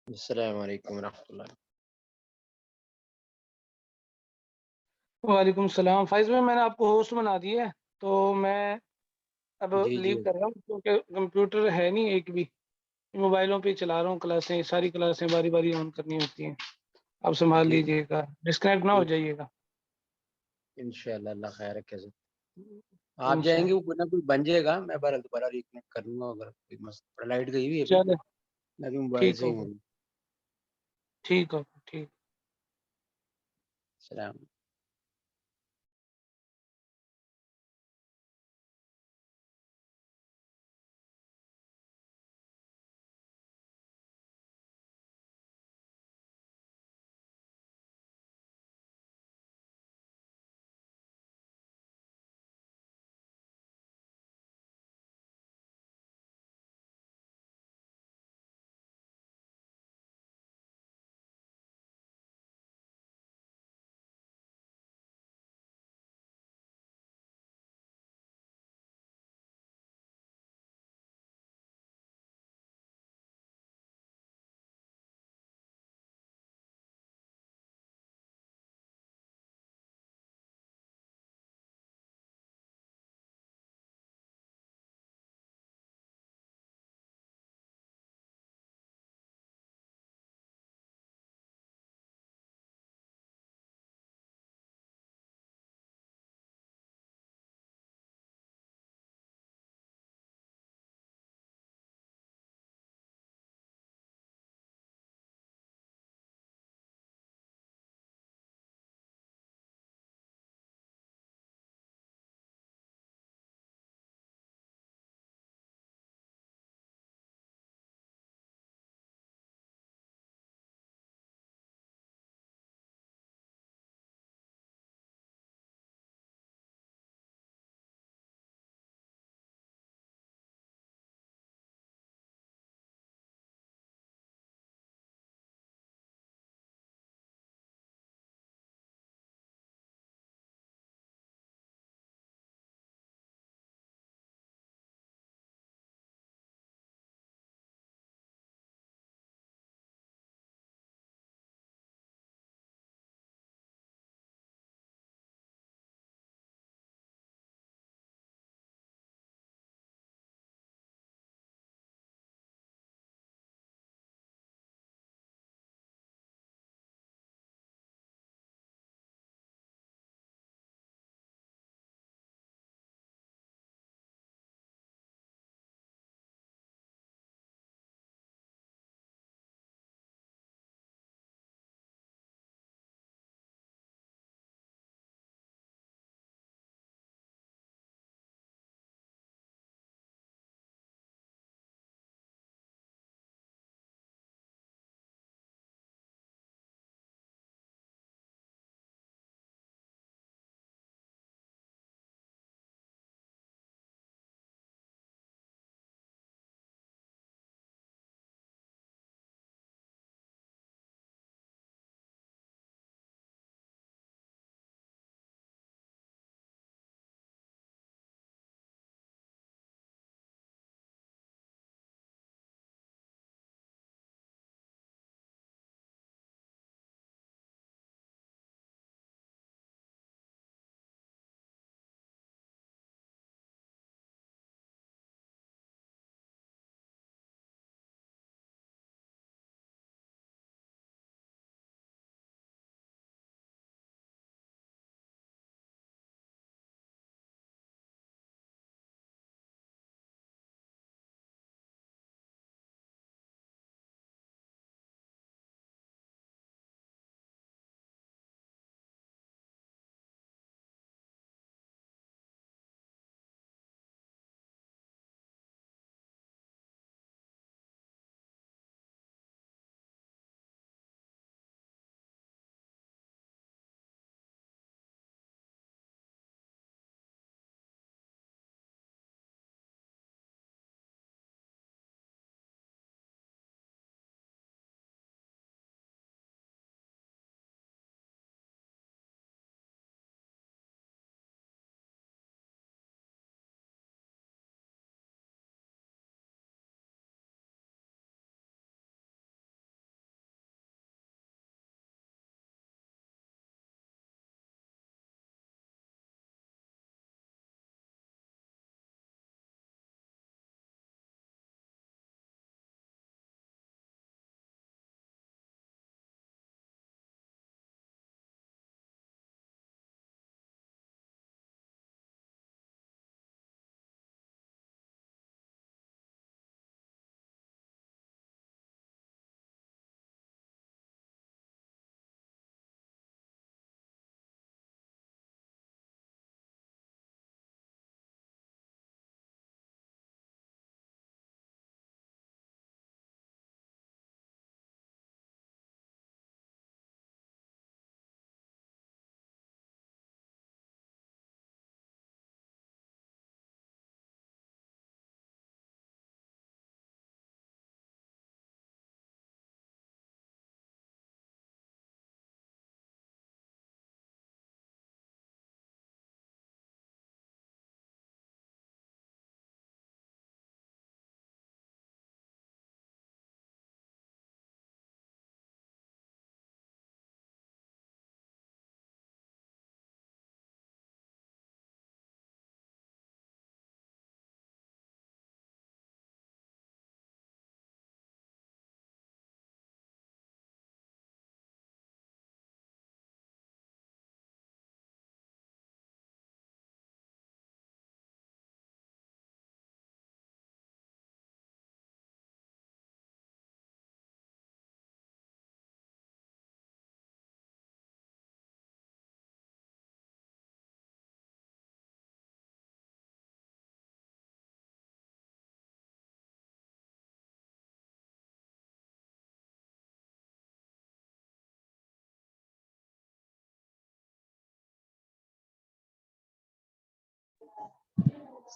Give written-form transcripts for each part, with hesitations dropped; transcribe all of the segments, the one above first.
السلام علیکم ورحمۃ اللہ۔ وعلیکم السلام فائز بھائی، میں نے آپ کو ہوسٹ بنا دیا ہے تو میں اب جی جی لیو کر رہا ہوں کیونکہ کمپیوٹر ہے نہیں ایک بھی، موبائلوں پہ ہی چلا رہا ہوں کلاسیں، ساری کلاسیں باری باری آن کرنی ہوتی ہیں۔ آپ سنبھال جی لیجیے گا، ڈسکنیکٹ نہ ہو جائیے گا انشاءاللہ اللہ خیر رکھے سر۔ آپ جائیں گے انشاءاللہ۔ وہ کوئی نہ کوئی بن جائے گا، میں بہرحال دوبارہ ریکنیکٹ کر لوں گا اگر کوئی مسئلہ۔ لائٹ گئی ہوئی ہے ابھی، چلے میں بھی موبائل ٹھیک سے ہی ہوگا، ہوں۔ ٹھیک ہوگا، ٹھیک۔ السلام۔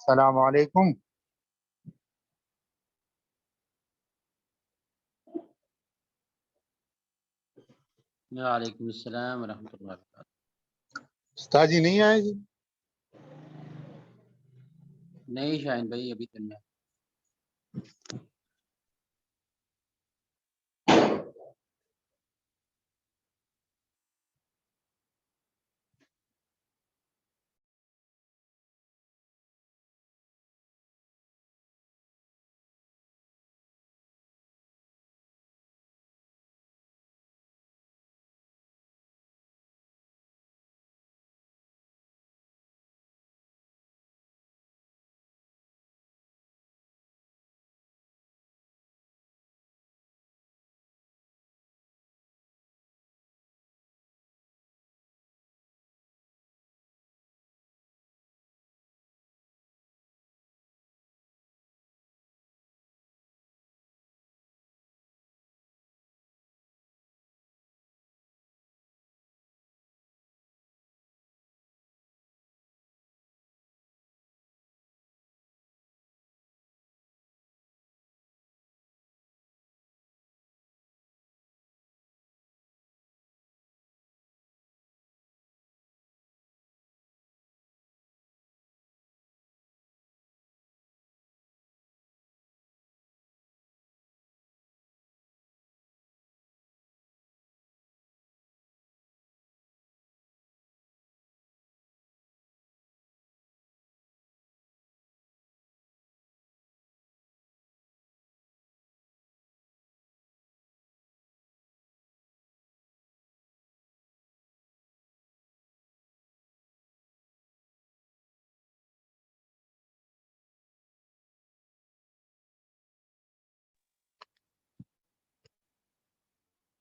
السلام علیکم. وعلیکم السلام ورحمۃ اللہ وبرکاتہ. استاد جی نہیں آئے جی؟ نہیں شاہین بھائی ابھی تو نہیں.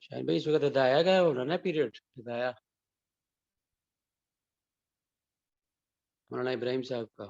شاہین بھائی اس وقت ہدایا گیا ہو رہا نا پیریڈ ہدایا مولانا ابراہیم صاحب کا.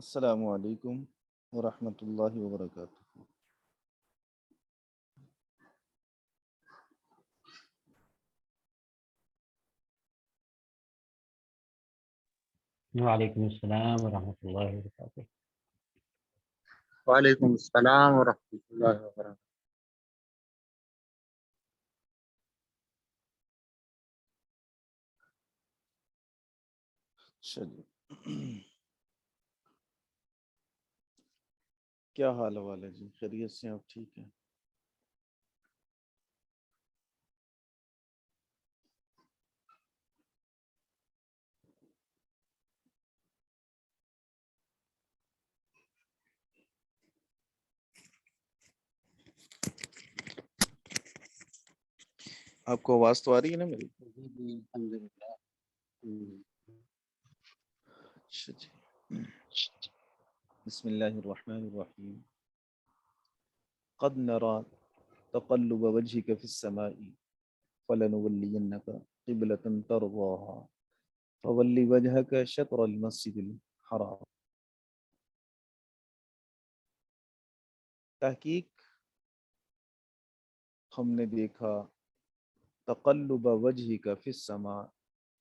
السلام علیکم ورحمۃ اللہ وبرکاتہ. وعلیکم السلام ورحمۃ اللہ وبرکاتہ. وعلیکم السلام ورحمۃ اللہ وبرکاتہ. چلیے، کیا حال حوال ہے جی؟ خیریت سے آپ ٹھیک ہیں؟ آپ کو آواز تو آ رہی ہے نا میری؟ جی جی الحمدللہ. اچھا جی. بسم اللہ الرحمن الرحیم. قد نرى تقلب وجهك في السماء فلنولينك قبلة ترضاها فول وجهك شطر المسجد الحرام. تحقیق ہم نے دیکھا تقلب وجهك في السماء،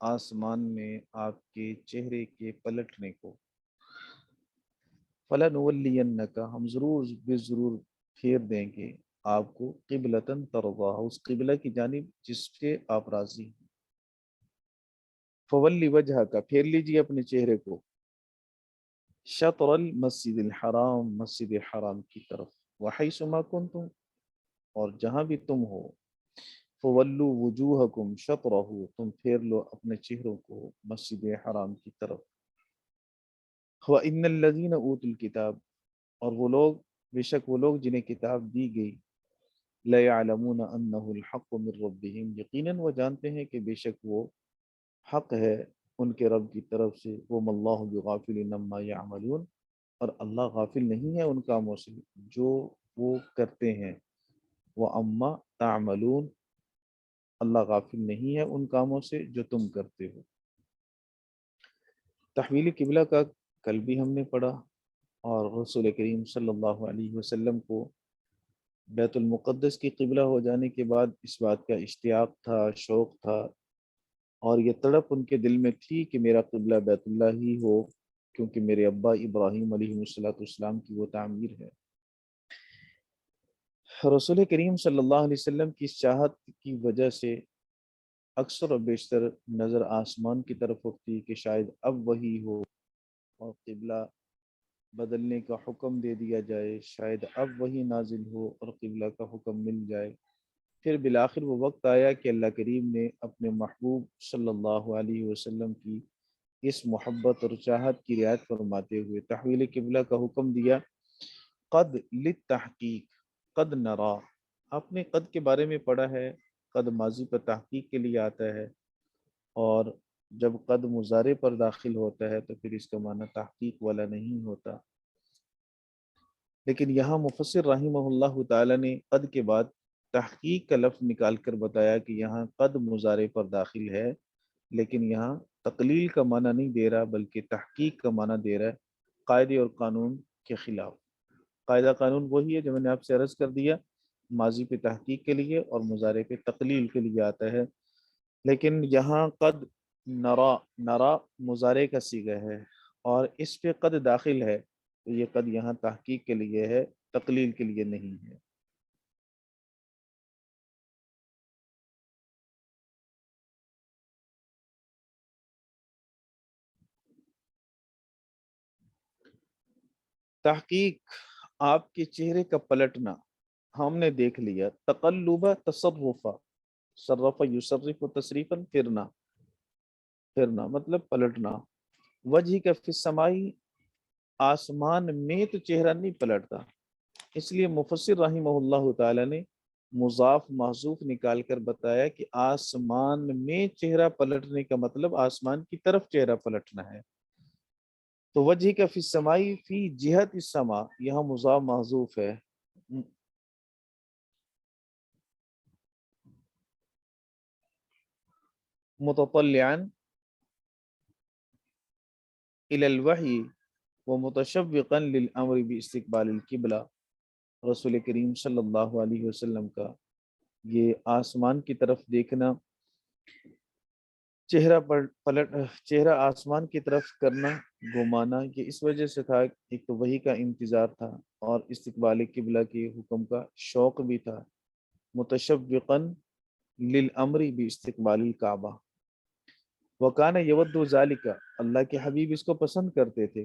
آسمان میں آپ کے چہرے کے پلٹنے کو. فَلَنُوَلِّيَنَّكَ، ہم ضرور پھیر دیں گے آپ کو قبلتاً ترضاها، اس قبلہ کی جانب جس سے آپ راضی ہیں. فَوَلِّ وَجْهَكَ، پھیر لیجیے اپنے چہرے کو. شطر المسجد الحرام، مسجد حرام کی طرف. وَحَيْثُ مَا كُنْتُمْ، اور جہاں بھی تم ہو. فَوَلُّوا وُجُوهَكُمْ شَطْرَهُ، تم پھیر لو اپنے چہروں کو مسجد حرام کی طرف. وَإِنَّ الَّذِينَ أُوتُوا الْكِتَابَ، اور وہ لوگ، بے شک وہ لوگ جنہیں کتاب دی گئی. لَيَعْلَمُونَ أَنَّهُ الْحَقُّ مِنْ رَبِّهِمْ، یقیناً وہ جانتے ہیں کہ بے شک وہ حق ہے ان کے رب کی طرف سے. وَمَا اللَّهُ بِغَافِلٍ عَمَّا يَعْمَلُونَ، اور اللہ غافل نہیں ہے ان کاموں سے جو وہ کرتے ہیں. وَأَمَّا تَعْمَلُونَ، اللہ غافل نہیں ہے ان کاموں سے جو تم کرتے ہو. تحویل قبلہ کا کل بھی ہم نے پڑھا، اور رسول کریم صلی اللہ علیہ وسلم کو بیت المقدس کی قبلہ ہو جانے کے بعد اس بات کا اشتیاق تھا، شوق تھا، اور یہ تڑپ ان کے دل میں تھی کہ میرا قبلہ بیت اللہ ہی ہو، کیونکہ میرے ابا ابراہیم علیہ السلام کی وہ تعمیر ہے. رسول کریم صلی اللہ علیہ وسلم کی اس چاہت کی وجہ سے اکثر و بیشتر نظر آسمان کی طرف ہوتی کہ شاید اب وہی ہو، اور قبلہ بدلنے کا حکم دے دیا جائے، شاید اب وہی نازل ہو اور قبلہ کا حکم مل جائے. پھر بالآخر وہ وقت آیا کہ اللہ کریم نے اپنے محبوب صلی اللہ علیہ وسلم کی اس محبت اور چاہت کی رعایت فرماتے ہوئے تحویل قبلہ کا حکم دیا. قد للتحقیق، قد نرا، آپ نے قد کے بارے میں پڑھا ہے. قد ماضی پر تحقیق کے لیے آتا ہے، اور جب قد مضارع پر داخل ہوتا ہے تو پھر اس کا معنی تحقیق والا نہیں ہوتا. لیکن یہاں مفسر رحمہ اللہ تعالی نے قد کے بعد تحقیق کا لفظ نکال کر بتایا کہ یہاں قد مضارع پر داخل ہے، لیکن یہاں تقلیل کا معنی نہیں دے رہا بلکہ تحقیق کا معنی دے رہا ہے، قاعدے اور قانون کے خلاف. قاعدہ قانون وہی ہے جو میں نے آپ سے عرض کر دیا، ماضی پہ تحقیق کے لیے اور مضارع پہ تقلیل کے لیے آتا ہے. لیکن یہاں قد نرا، نرا مضارع کا صیغہ ہے اور اس پہ قد داخل ہے، تو یہ قد یہاں تحقیق کے لیے ہے، تقلیل کے لیے نہیں ہے. تحقیق آپ کے چہرے کا پلٹنا ہم نے دیکھ لیا. تقلب تصرفا، صرف یصرف تصریفا، پھرنا مطلب پلٹنا. وجہ کا فی السمائی، آسمان میں تو چہرہ نہیں پلٹتا، اس لیے مفسر رحمہ اللہ تعالی نے مضاف محذوف نکال کر بتایا کہ آسمان میں چہرہ پلٹنے کا مطلب آسمان کی طرف چہرہ پلٹنا ہے. تو وجہ کا فی السمائی، فی جہت السما، یہاں مضاف محذوف ہے. متطلعا الی الوحی ومتشوقا للامر باستقبال القبلہ، رسول کریم صلی اللہ علیہ وسلم کا یہ آسمان کی طرف دیکھنا، چہرہ آسمان کی طرف کرنا، گھمانا، یہ اس وجہ سے تھا، ایک تو وحی کا انتظار تھا اور استقبال قبلہ کے حکم کا شوق بھی تھا۔ متشوقا للامر باستقبال الکعبہ، وکان یود ذالک، اللہ کے حبیب اس کو پسند کرتے تھے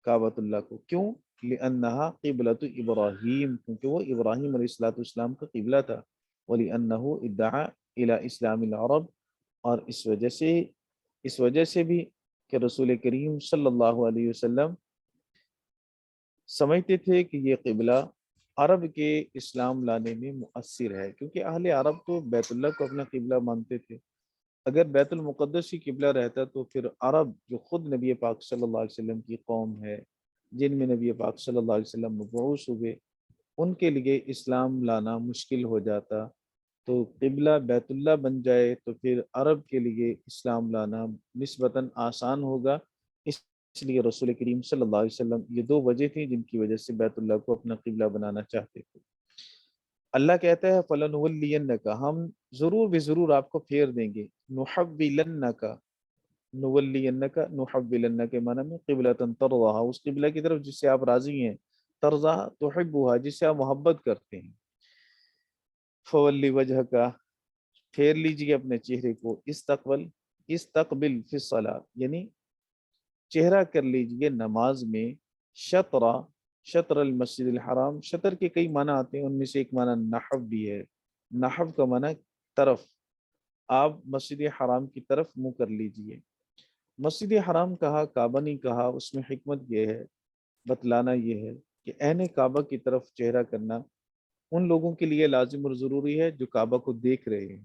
کعبۃ اللہ کو، کیوں؟ لأنہا قبلۃ ابراہیم، کیونکہ وہ ابراہیم علیہ السلام کا قبلہ تھا، ولأنہ ادعا الی اسلام العرب، اور اس وجہ سے بھی کہ رسول کریم صلی اللہ علیہ وسلم سمجھتے تھے کہ یہ قبلہ عرب کے اسلام لانے میں مؤثر ہے، کیونکہ اہل عرب تو بیت اللہ کو اپنا قبلہ مانتے تھے۔ اگر بیت المقدس ہی قبلہ رہتا تو پھر عرب جو خود نبی پاک صلی اللہ علیہ وسلم کی قوم ہے، جن میں نبی پاک صلی اللہ علیہ وسلم مبعوث ہوئے، ان کے لیے اسلام لانا مشکل ہو جاتا، تو قبلہ بیت اللہ بن جائے تو پھر عرب کے لیے اسلام لانا نسبتاً آسان ہوگا۔ اس لیے رسول کریم صلی اللہ علیہ وسلم، یہ دو وجہ تھیں جن کی وجہ سے بیت اللہ کو اپنا قبلہ بنانا چاہتے تھے۔ اللہ کہتا ہے فَلَنُوَلِّيَنَّكَ، ہم ضرور بے ضرور آپ کو پھیر دیں گے، نُحَوِّلَنَّكَ، نُوَلِّيَنَّكَ، نُحَوِّلَنَّ کے معنی میں قبلۃً ترضاها، اس قبلہ کی طرف جس سے آپ راضی ہیں، ترضا تحبها، جس سے آپ محبت کرتے ہیں۔ فولی وجہ کا، پھیر لیجیے اپنے چہرے کو، استقبل فی الصلاۃ، یعنی چہرہ کر لیجیے نماز میں، شطر المسجد الحرام، شطر کے کئی معنی آتے ہیں، ان میں سے ایک معنی نحو بھی ہے، نحو کا معنی طرف، آپ مسجد حرام کی طرف منہ کر لیجیے۔ مسجد حرام کہا، کعبہ نہیں کہا، اس میں حکمت یہ ہے، بتلانا یہ ہے کہ عین کعبہ کی طرف چہرہ کرنا ان لوگوں کے لیے لازم اور ضروری ہے جو کعبہ کو دیکھ رہے ہیں،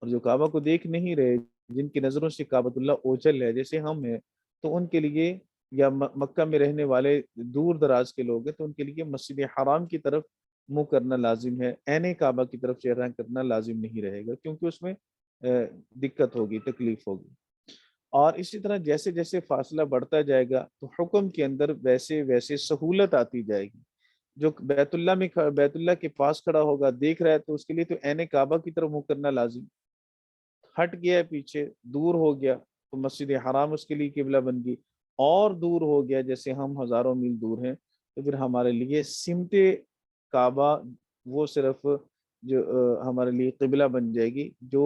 اور جو کعبہ کو دیکھ نہیں رہے، جن کی نظروں سے کعبۃ اللہ اوجھل ہے جیسے ہم ہیں، تو ان کے لیے، یا مکہ میں رہنے والے دور دراز کے لوگ ہیں، تو ان کے لیے مسجد حرام کی طرف منہ کرنا لازم ہے، عین کعبہ کی طرف چہرہ کرنا لازم نہیں رہے گا، کیونکہ اس میں دقت ہوگی، تکلیف ہوگی۔ اور اسی طرح جیسے جیسے فاصلہ بڑھتا جائے گا تو حکم کے اندر ویسے ویسے سہولت آتی جائے گی۔ جو بیت اللہ کے پاس کھڑا ہوگا، دیکھ رہا ہے، تو اس کے لیے تو عین کعبہ کی طرف منہ کرنا لازم، ہٹ گیا ہے پیچھے، دور ہو گیا، تو مسجد حرام اس کے لیے قبلہ بن گئی، اور دور ہو گیا جیسے ہم ہزاروں میل دور ہیں، تو پھر ہمارے لیے سمت کعبہ وہ صرف جو ہمارے لیے قبلہ بن جائے گی، جو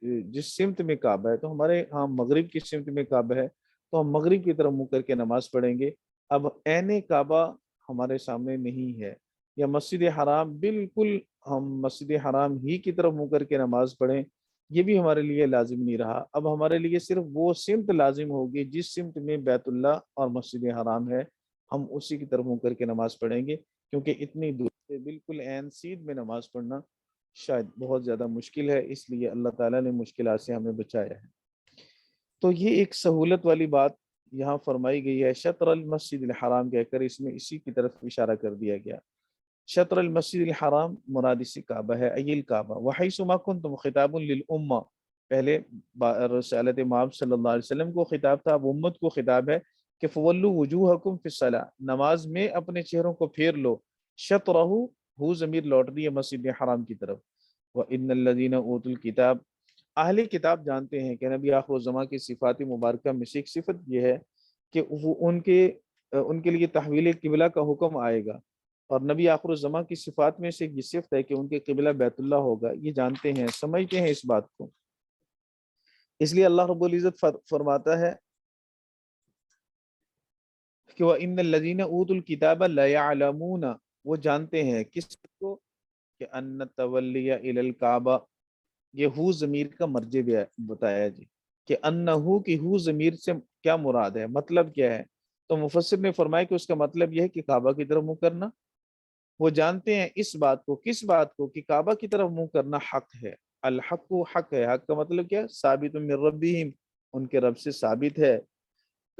جس سمت میں کعبہ ہے، تو ہمارے ہاں مغرب کی سمت میں کعبہ ہے تو ہم مغرب کی طرف منہ کر کے نماز پڑھیں گے۔ اب عین کعبہ ہمارے سامنے نہیں ہے، یا مسجد حرام بالکل ہم مسجد حرام ہی کی طرف منہ کر کے نماز پڑھیں، یہ بھی ہمارے لیے لازم نہیں رہا۔ اب ہمارے لیے صرف وہ سمت لازم ہوگی جس سمت میں بیت اللہ اور مسجد حرام ہے، ہم اسی کی طرف منہ کر کے نماز پڑھیں گے، کیونکہ اتنی دور سے بالکل عین سیدھ میں نماز پڑھنا شاید بہت زیادہ مشکل ہے، اس لیے اللہ تعالیٰ نے مشکلات سے ہمیں بچایا ہے۔ تو یہ ایک سہولت والی بات یہاں فرمائی گئی ہے، شطر المسجد الحرام کہہ کر اس میں اسی کی طرف اشارہ کر دیا گیا۔ شطر المسجد الحرام مراد اسی کعبہ ہے، ایل کعبہ، وحیث ما کنتم خطاب للامہ، پہلے رسالت امام صلی اللہ علیہ وسلم کو خطاب تھا، اب امت کو خطاب ہے کہ فولوا وجوہکم فی الصلاۃ، نماز میں اپنے چہروں کو پھیر لو، شطرہ ہو ضمیر لوٹ رہی ہے مسجد حرام کی طرف، وَإِنَّ الَّذِينَ أُوتُوا الْكِتَابَ، اہل کتاب جانتے ہیں کہ نبی آخر الزمان کی صفات مبارکہ میں سے ایک صفت یہ ہے کہ وہ ان کے لیے تحویل قبلہ کا حکم آئے گا، اور نبی آخر الزمان کی صفات میں سے یہ صفت ہے کہ ان کے قبلہ بیت اللہ ہوگا، یہ جانتے ہیں، سمجھتے ہیں اس بات کو، اس لیے اللہ رب العزت فرماتا ہے کہ وَإِنَّ الَّذِينَ أُوتُوا الْكِتَابَ لَيَعْلَمُونَ، وہ جانتے ہیں کس کو، کہ ان تولی الی الکعبہ، یہ ہو ضمیر کا مرجع بتایا جی، کہ انہو کی ہو ضمیر سے کیا مراد ہے، مطلب کیا ہے، تو مفسر نے فرمایا کہ اس کا مطلب یہ ہے کہ کعبہ کی طرف منہ کرنا، وہ جانتے ہیں اس بات کو، کس بات کو، کہ کعبہ کی طرف منہ کرنا حق ہے، الحق حق ہے، حق کا مطلب کیا، ثابت من ربہم، ان کے رب سے ثابت ہے،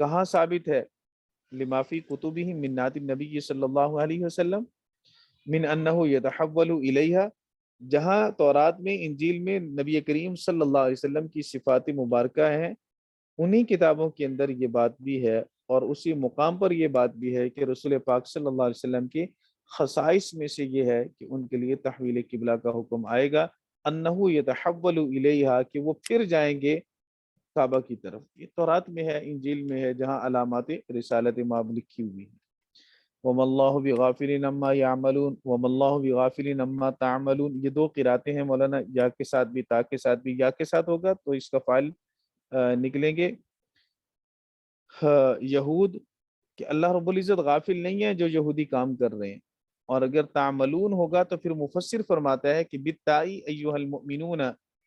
کہاں ثابت ہے، لما فی کتبہم من نعت النبی صلی اللہ علیہ وسلم، من انہ یتحول الیہا، جہاں تورات میں، انجیل میں نبی کریم صلی اللہ علیہ وسلم کی صفات مبارکہ ہیں، انہی کتابوں کے اندر یہ بات بھی ہے اور اسی مقام پر یہ بات بھی ہے کہ رسول پاک صلی اللہ علیہ وسلم کے خصائص میں سے یہ ہے کہ ان کے لیے تحویل قبلہ کا حکم آئے گا، انہو یتحول الیہا، کہ وہ پھر جائیں گے کعبہ کی طرف۔ یہ تورات میں ہے، انجیل میں ہے، جہاں علامات رسالت ماب لکھی ہوئی ہیں۔ وَمَا اللَّهُ بِغَافِلٍ عَمَّا يَعْمَلُونَ وَمَا اللَّهُ بِغَافِلٍ عَمَّا تَعْمَلُونَ، یہ دو قراتیں ہیں مولانا، یا کے ساتھ بھی تا کے ساتھ بھی، یا کے ساتھ ہوگا تو اس کا فائل نکلیں گے یہود، کہ اللہ رب العزت غافل نہیں ہے جو یہودی کام کر رہے ہیں، اور اگر تعملون ہوگا تو پھر مفسر فرماتا ہے کہ بالتائی ایھا المؤمنون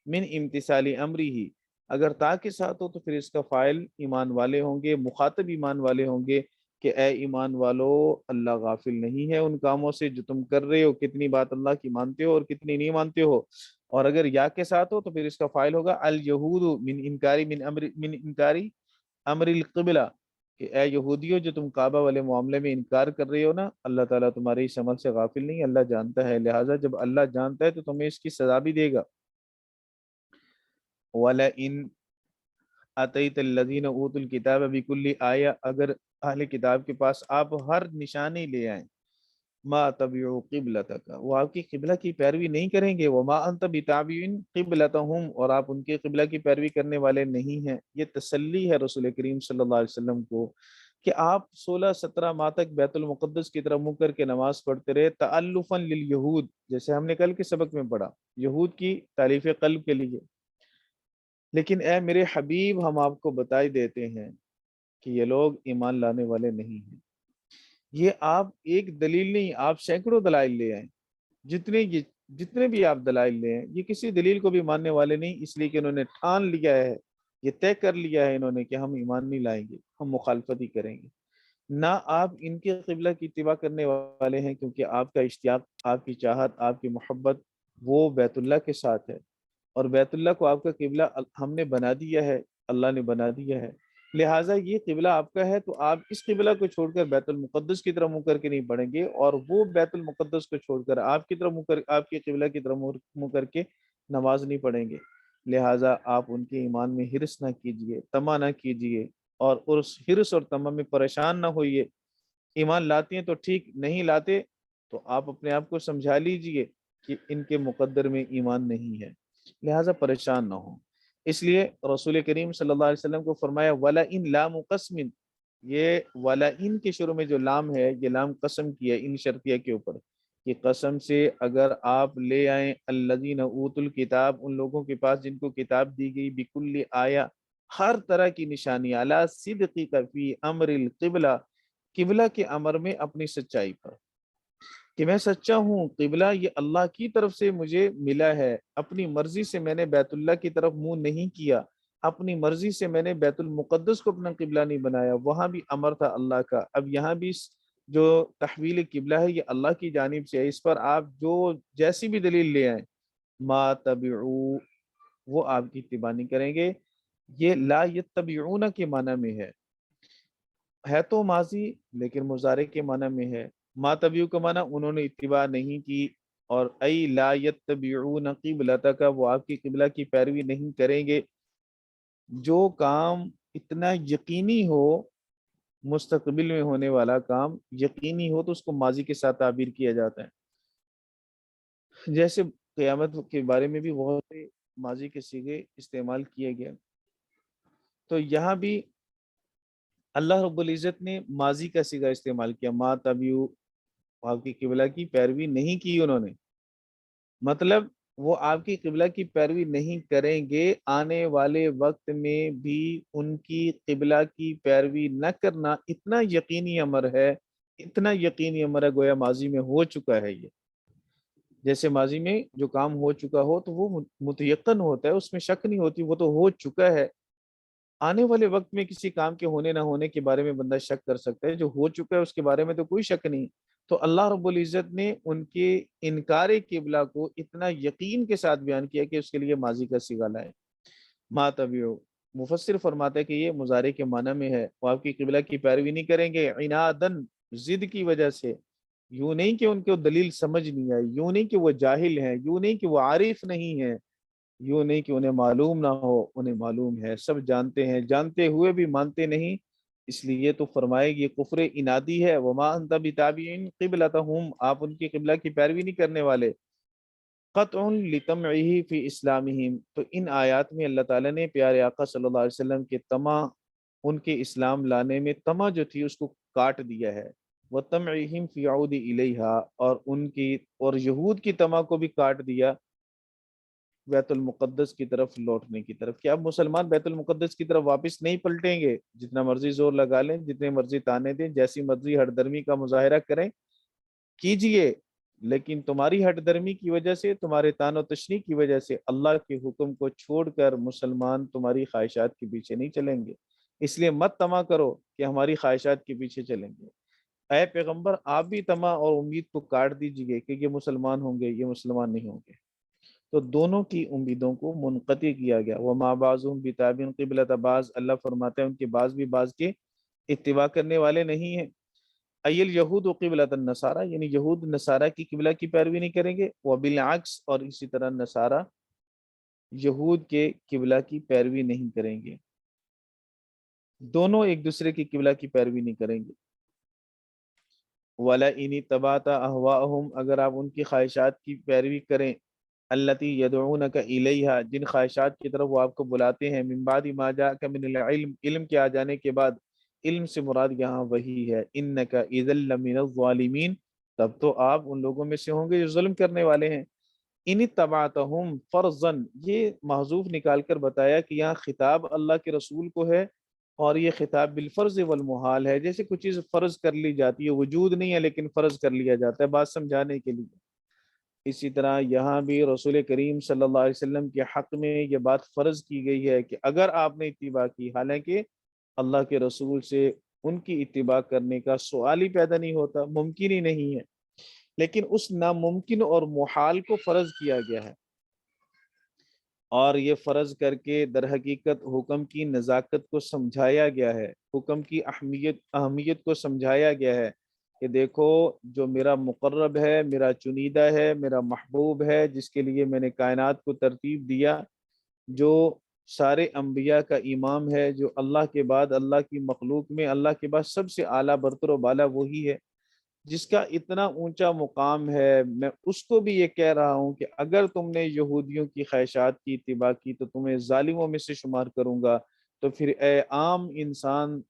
من امتثال امرہ، اگر تا کے ساتھ ہو تو پھر اس کا فاعل ایمان والے ہوں گے، مخاطب ایمان والے ہوں گے کہ اے ایمان والو، اللہ غافل نہیں ہے ان کاموں سے جو تم کر رہے ہو، کتنی بات اللہ کی مانتے ہو اور کتنی نہیں مانتے ہو۔ اور اگر یا کے ساتھ ہو تو پھر اس کا فاعل ہوگا الیہود من انکاری امر القبلہ، کہ اے یہودیو جو تم کعبہ والے معاملے میں انکار کر رہے ہو نا، اللہ تعالیٰ تمہارے اس عمل سے غافل نہیں، اللہ جانتا ہے، لہٰذا جب اللہ جانتا ہے تو تمہیں اس کی سزا بھی دے گا۔ وَلَئِنْ أَتَيْتَ الَّذِينَ أُوتُوا الْكِتَابَ بِكُلِّ آیَةٍ، اگر اہل کتاب کے پاس آپ ہر نشانی لے آئیں، ما تبعوا قبلتک، وہ آپ کی قبلہ کی پیروی نہیں کریں گے، وما انت بتابع قبلتہم، اور آپ ان کے قبلہ کی پیروی کرنے والے نہیں ہیں۔ یہ تسلی ہے رسول کریم صلی اللہ علیہ وسلم کو کہ آپ 16-17 ماہ تک بیت المقدس کی طرف منہ کر کے نماز پڑھتے رہے، تألفا للیہود، جیسے ہم نے کل کے سبق میں پڑھا، یہود کی تالیف قلب کے لیے۔ لیکن اے میرے حبیب، ہم آپ کو بتائی دیتے ہیں کہ یہ لوگ ایمان لانے والے نہیں ہیں۔ یہ آپ ایک دلیل نہیں، آپ سینکڑوں دلائل لے آئیں، جتنے بھی آپ دلائل لے آئیں، یہ کسی دلیل کو بھی ماننے والے نہیں، اس لیے کہ انہوں نے ٹھان لیا ہے، یہ طے کر لیا ہے انہوں نے کہ ہم ایمان نہیں لائیں گے، ہم مخالفت ہی کریں گے۔ نہ آپ ان کے قبلہ کی اتباع کرنے والے ہیں، کیونکہ آپ کا اشتیاق، آپ کی چاہت، آپ کی محبت وہ بیت اللہ کے ساتھ ہے، اور بیت اللہ کو آپ کا قبلہ ہم نے بنا دیا ہے، اللہ نے بنا دیا ہے، لہٰذا یہ قبلہ آپ کا ہے، تو آپ اس قبلہ کو چھوڑ کر بیت المقدس کی طرف منہ کر کے نہیں پڑھیں گے، اور وہ بیت المقدس کو چھوڑ کر آپ کی طرف آپ کے قبلہ کی طرف منہ کر کے نماز نہیں پڑھیں گے۔ لہٰذا آپ ان کے ایمان میں حرص نہ کیجئے، طمع نہ کیجئے، اور اس حرص اور طمع میں پریشان نہ ہوئیے۔ ایمان لاتے ہیں تو ٹھیک، نہیں لاتے تو آپ اپنے آپ کو سمجھا لیجئے کہ ان کے مقدر میں ایمان نہیں ہے، لہٰذا پریشان نہ ہوں۔ اس لیے رسول کریم صلی اللہ علیہ وسلم کو فرمایا وَلَئِن لَامُ قَسْمٍ، یہ وَلَئِن کے شروع میں جو لام ہے، یہ لام قسم کی ہے ان شرطیہ کے اوپر، کہ قسم سے اگر آپ لے آئیں الذین اوتوا الکتاب، ان لوگوں کے پاس جن کو کتاب دی گئی، بکل آیا، ہر طرح کی نشانی، علی صدقک فی امر القبلہ، قبلہ کے امر میں اپنی سچائی پر، کہ میں سچا ہوں، قبلہ یہ اللہ کی طرف سے مجھے ملا ہے، اپنی مرضی سے میں نے بیت اللہ کی طرف منہ نہیں کیا، اپنی مرضی سے میں نے بیت المقدس کو اپنا قبلہ نہیں بنایا، وہاں بھی امر تھا اللہ کا، اب یہاں بھی جو تحویل قبلہ ہے یہ اللہ کی جانب سے ہے، اس پر آپ جو جیسی بھی دلیل لے آئیں، ما تبعو، وہ آپ کی اتباع نہیں کریں گے۔ یہ لا یتبعون کے معنی میں ہے تو ماضی لیکن مضارع کے معنی میں ہے، ما تبعو کا معنی انہوں نے اتباع نہیں کی، اور ای لا یتبعون قبلتک، وہ آپ کی قبلہ کی پیروی نہیں کریں گے۔ جو کام اتنا یقینی ہو، مستقبل میں ہونے والا کام یقینی ہو، تو اس کو ماضی کے ساتھ تعبیر کیا جاتا ہے، جیسے قیامت کے بارے میں بھی بہت سے ماضی کے صیغے استعمال کیے گئے، تو یہاں بھی اللہ رب العزت نے ماضی کا صیغہ استعمال کیا، ما تبعو، آپ کی قبلہ کی پیروی نہیں کی انہوں نے، مطلب وہ آپ کی قبلہ کی پیروی نہیں کریں گے، آنے والے وقت میں بھی ان کی قبلہ کی پیروی نہ کرنا اتنا یقینی امر ہے، اتنا یقینی امر ہے، گویا ماضی میں ہو چکا ہے۔ یہ جیسے ماضی میں جو کام ہو چکا ہو تو وہ متیقن ہوتا ہے، اس میں شک نہیں ہوتی، وہ تو ہو چکا ہے۔ آنے والے وقت میں کسی کام کے ہونے نہ ہونے کے بارے میں بندہ شک کر سکتا ہے، جو ہو چکا ہے اس کے بارے میں تو کوئی شک نہیں۔ تو اللہ رب العزت نے ان کے انکار قبلہ کو اتنا یقین کے ساتھ بیان کیا کہ اس کے لیے ماضی کا صیغہ لائے، ما تبعو۔ مفسر فرماتا ہے کہ یہ مضارع کے معنی میں ہے، وہ آپ کی قبلہ کی پیروی نہیں کریں گے، عنادن، ضد کی وجہ سے، یوں نہیں کہ ان کو دلیل سمجھ نہیں آئی، یوں نہیں کہ وہ جاہل ہیں، یوں نہیں کہ وہ عارف نہیں ہیں، یوں نہیں کہ انہیں معلوم نہ ہو، انہیں معلوم ہے، سب جانتے ہیں، جانتے ہوئے بھی مانتے نہیں، اس لیے تو فرمائے یہ کفر انادی ہے، وما انت بتابعین قبلتہم، آپ ان کی قبلہ کی پیروی نہیں کرنے والے، قطع لطمعہ فی اسلامہم۔ تو ان آیات میں اللہ تعالیٰ نے پیارے آقا صلی اللہ علیہ وسلم کے طمع، ان کے اسلام لانے میں طمع جو تھی اس کو کاٹ دیا ہے، وطمعہم فی عود الیہا، اور ان کی اور یہود کی طمع کو بھی کاٹ دیا بیت المقدس کی طرف لوٹنے کی طرف، کہ اب مسلمان بیت المقدس کی طرف واپس نہیں پلٹیں گے، جتنا مرضی زور لگا لیں، جتنے مرضی تانے دیں، جیسی مرضی ہٹ درمی کا مظاہرہ کریں کیجئے، لیکن تمہاری ہٹ درمی کی وجہ سے، تمہارے تان و تشنیع کی وجہ سے اللہ کے حکم کو چھوڑ کر مسلمان تمہاری خواہشات کے پیچھے نہیں چلیں گے، اس لیے مت طمع کرو کہ ہماری خواہشات کے پیچھے چلیں گے۔ اے پیغمبر آپ بھی طمع اور امید کو کاٹ دیجئے کہ یہ مسلمان ہوں گے، یہ مسلمان نہیں ہوں گے۔ تو دونوں کی امیدوں کو منقطع کیا گیا۔ وما بعضهم بتابع قبلۃ بعض، اللہ فرماتے ہیں ان کے بعض بھی بعض کے اتباع کرنے والے نہیں ہیں۔ ایل یہود و قبلۃ النصارہ، یعنی یہود نصارہ کی قبلہ کی پیروی نہیں کریں گے، وبالعکس، اور اسی طرح نصارہ یہود کے قبلہ کی پیروی نہیں کریں گے، دونوں ایک دوسرے کی قبلہ کی پیروی نہیں کریں گے۔ وَلَئِنِ اتَّبَعْتَ أَهْوَاءَهُمْ، اگر آپ ان کی خواہشات کی پیروی کریں، التی یدعونک الیہا، جن خواہشات کی طرف وہ آپ کو بلاتے ہیں، من بعد ما جاءک من العلم، علم کے آ جانے کے بعد، علم سے مراد یہاں وہی ہے، انک اذا لمن الظالمین، تب تو آپ ان لوگوں میں سے ہوں گے جو ظلم کرنے والے ہیں۔ ان اتبعتہم فرضا، یہ محذوف نکال کر بتایا کہ یہاں خطاب اللہ کے رسول کو ہے، اور یہ خطاب بالفرض والمحال ہے، جیسے کچھ چیز فرض کر لی جاتی ہے، وجود نہیں ہے لیکن فرض کر لیا جاتا ہے بات سمجھانے کے لیے، اسی طرح یہاں بھی رسول کریم صلی اللہ علیہ وسلم کے حق میں یہ بات فرض کی گئی ہے کہ اگر آپ نے اتباع کی، حالانکہ اللہ کے رسول سے ان کی اتباع کرنے کا سوال ہی پیدا نہیں ہوتا، ممکن ہی نہیں ہے، لیکن اس ناممکن اور محال کو فرض کیا گیا ہے، اور یہ فرض کر کے در حقیقت حکم کی نزاکت کو سمجھایا گیا ہے، حکم کی اہمیت کو سمجھایا گیا ہے کہ دیکھو جو میرا مقرب ہے، میرا چنیدہ ہے، میرا محبوب ہے، جس کے لیے میں نے کائنات کو ترتیب دیا، جو سارے انبیاء کا امام ہے، جو اللہ کے بعد اللہ کی مخلوق میں اللہ کے بعد سب سے اعلیٰ برتر و بالا وہی ہے، جس کا اتنا اونچا مقام ہے، میں اس کو بھی یہ کہہ رہا ہوں کہ اگر تم نے یہودیوں کی خواہشات کی اتباع کی تو تمہیں ظالموں میں سے شمار کروں گا، تو پھر اے عام انسان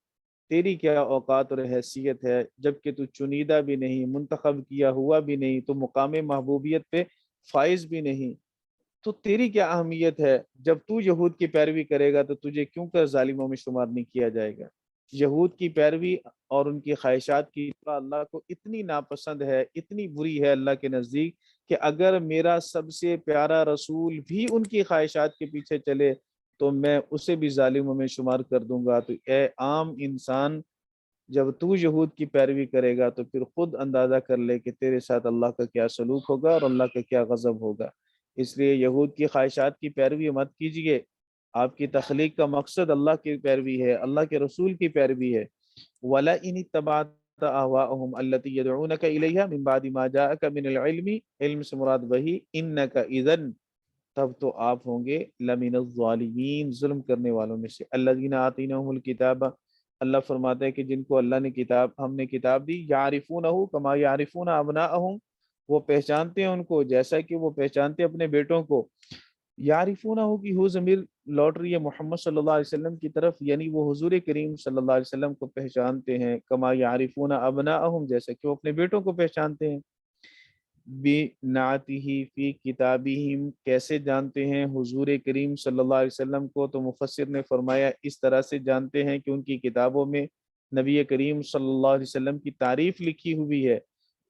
تیری کیا اوقات اور حیثیت ہے، جبکہ تو چنیدہ بھی نہیں، منتخب کیا ہوا بھی نہیں، تو مقام محبوبیت پہ فائز بھی نہیں، تو تیری کیا اہمیت ہے؟ جب تو یہود کی پیروی کرے گا تو تجھے کیوں کر ظالموں میں شمار نہیں کیا جائے گا؟ یہود کی پیروی اور ان کی خواہشات کی اللہ کو اتنی ناپسند ہے، اتنی بری ہے اللہ کے نزدیک، کہ اگر میرا سب سے پیارا رسول بھی ان کی خواہشات کے پیچھے چلے تو میں اسے بھی ظالموں میں شمار کر دوں گا۔ تو اے عام انسان، جب تو یہود کی پیروی کرے گا تو پھر خود اندازہ کر لے کہ تیرے ساتھ اللہ کا کیا سلوک ہوگا اور اللہ کا کیا غضب ہوگا۔ اس لیے یہود کی خواہشات کی پیروی مت کیجیے، آپ کی تخلیق کا مقصد اللہ کی پیروی ہے، اللہ کے رسول کی پیروی ہے۔ وَلَئِنِ اتَّبَعْتَ أَهْوَاءَهُمْ الَّتِي يَدْعُونَكَ إِلَيْهَا مِن بَعْدِ مَا جَاءَكَ مِنَ الْعِلْمِ، علم سے مراد وہی، إِنَّكَ إِذًا، تب تو آپ ہوں گے لَمِنَ الظَّالِمِينَ، ظلم کرنے والوں میں سے۔ الَّذِينَ آتَيْنَاهُمُ الْكِتَابَ، اللہ فرماتا ہے کہ جن کو اللہ نے ہم نے کتاب دی، يَعْرِفُونَهُ كَمَا يَعْرِفُونَ أَبْنَاءَهُمْ، وہ پہچانتے ہیں ان کو جیسا کہ وہ پہچانتے اپنے بیٹوں کو۔ یعرفونہ کی ہو ضمیر لوٹ رہی ہے محمد صلی اللہ علیہ وسلم کی طرف، یعنی وہ حضور کریم صلی اللہ علیہ وسلم کو پہچانتے ہیں، کما یعرفون ابناءہم، جیسا کہ وہ اپنے بیٹوں کو پہچانتے ہیں۔ بِنَعْتِهِ فی کتابہم، کیسے جانتے ہیں حضور کریم صلی اللہ علیہ وسلم کو؟ تو مفسر نے فرمایا اس طرح سے جانتے ہیں کہ ان کی کتابوں میں نبی کریم صلی اللہ علیہ وسلم کی تعریف لکھی ہوئی ہے،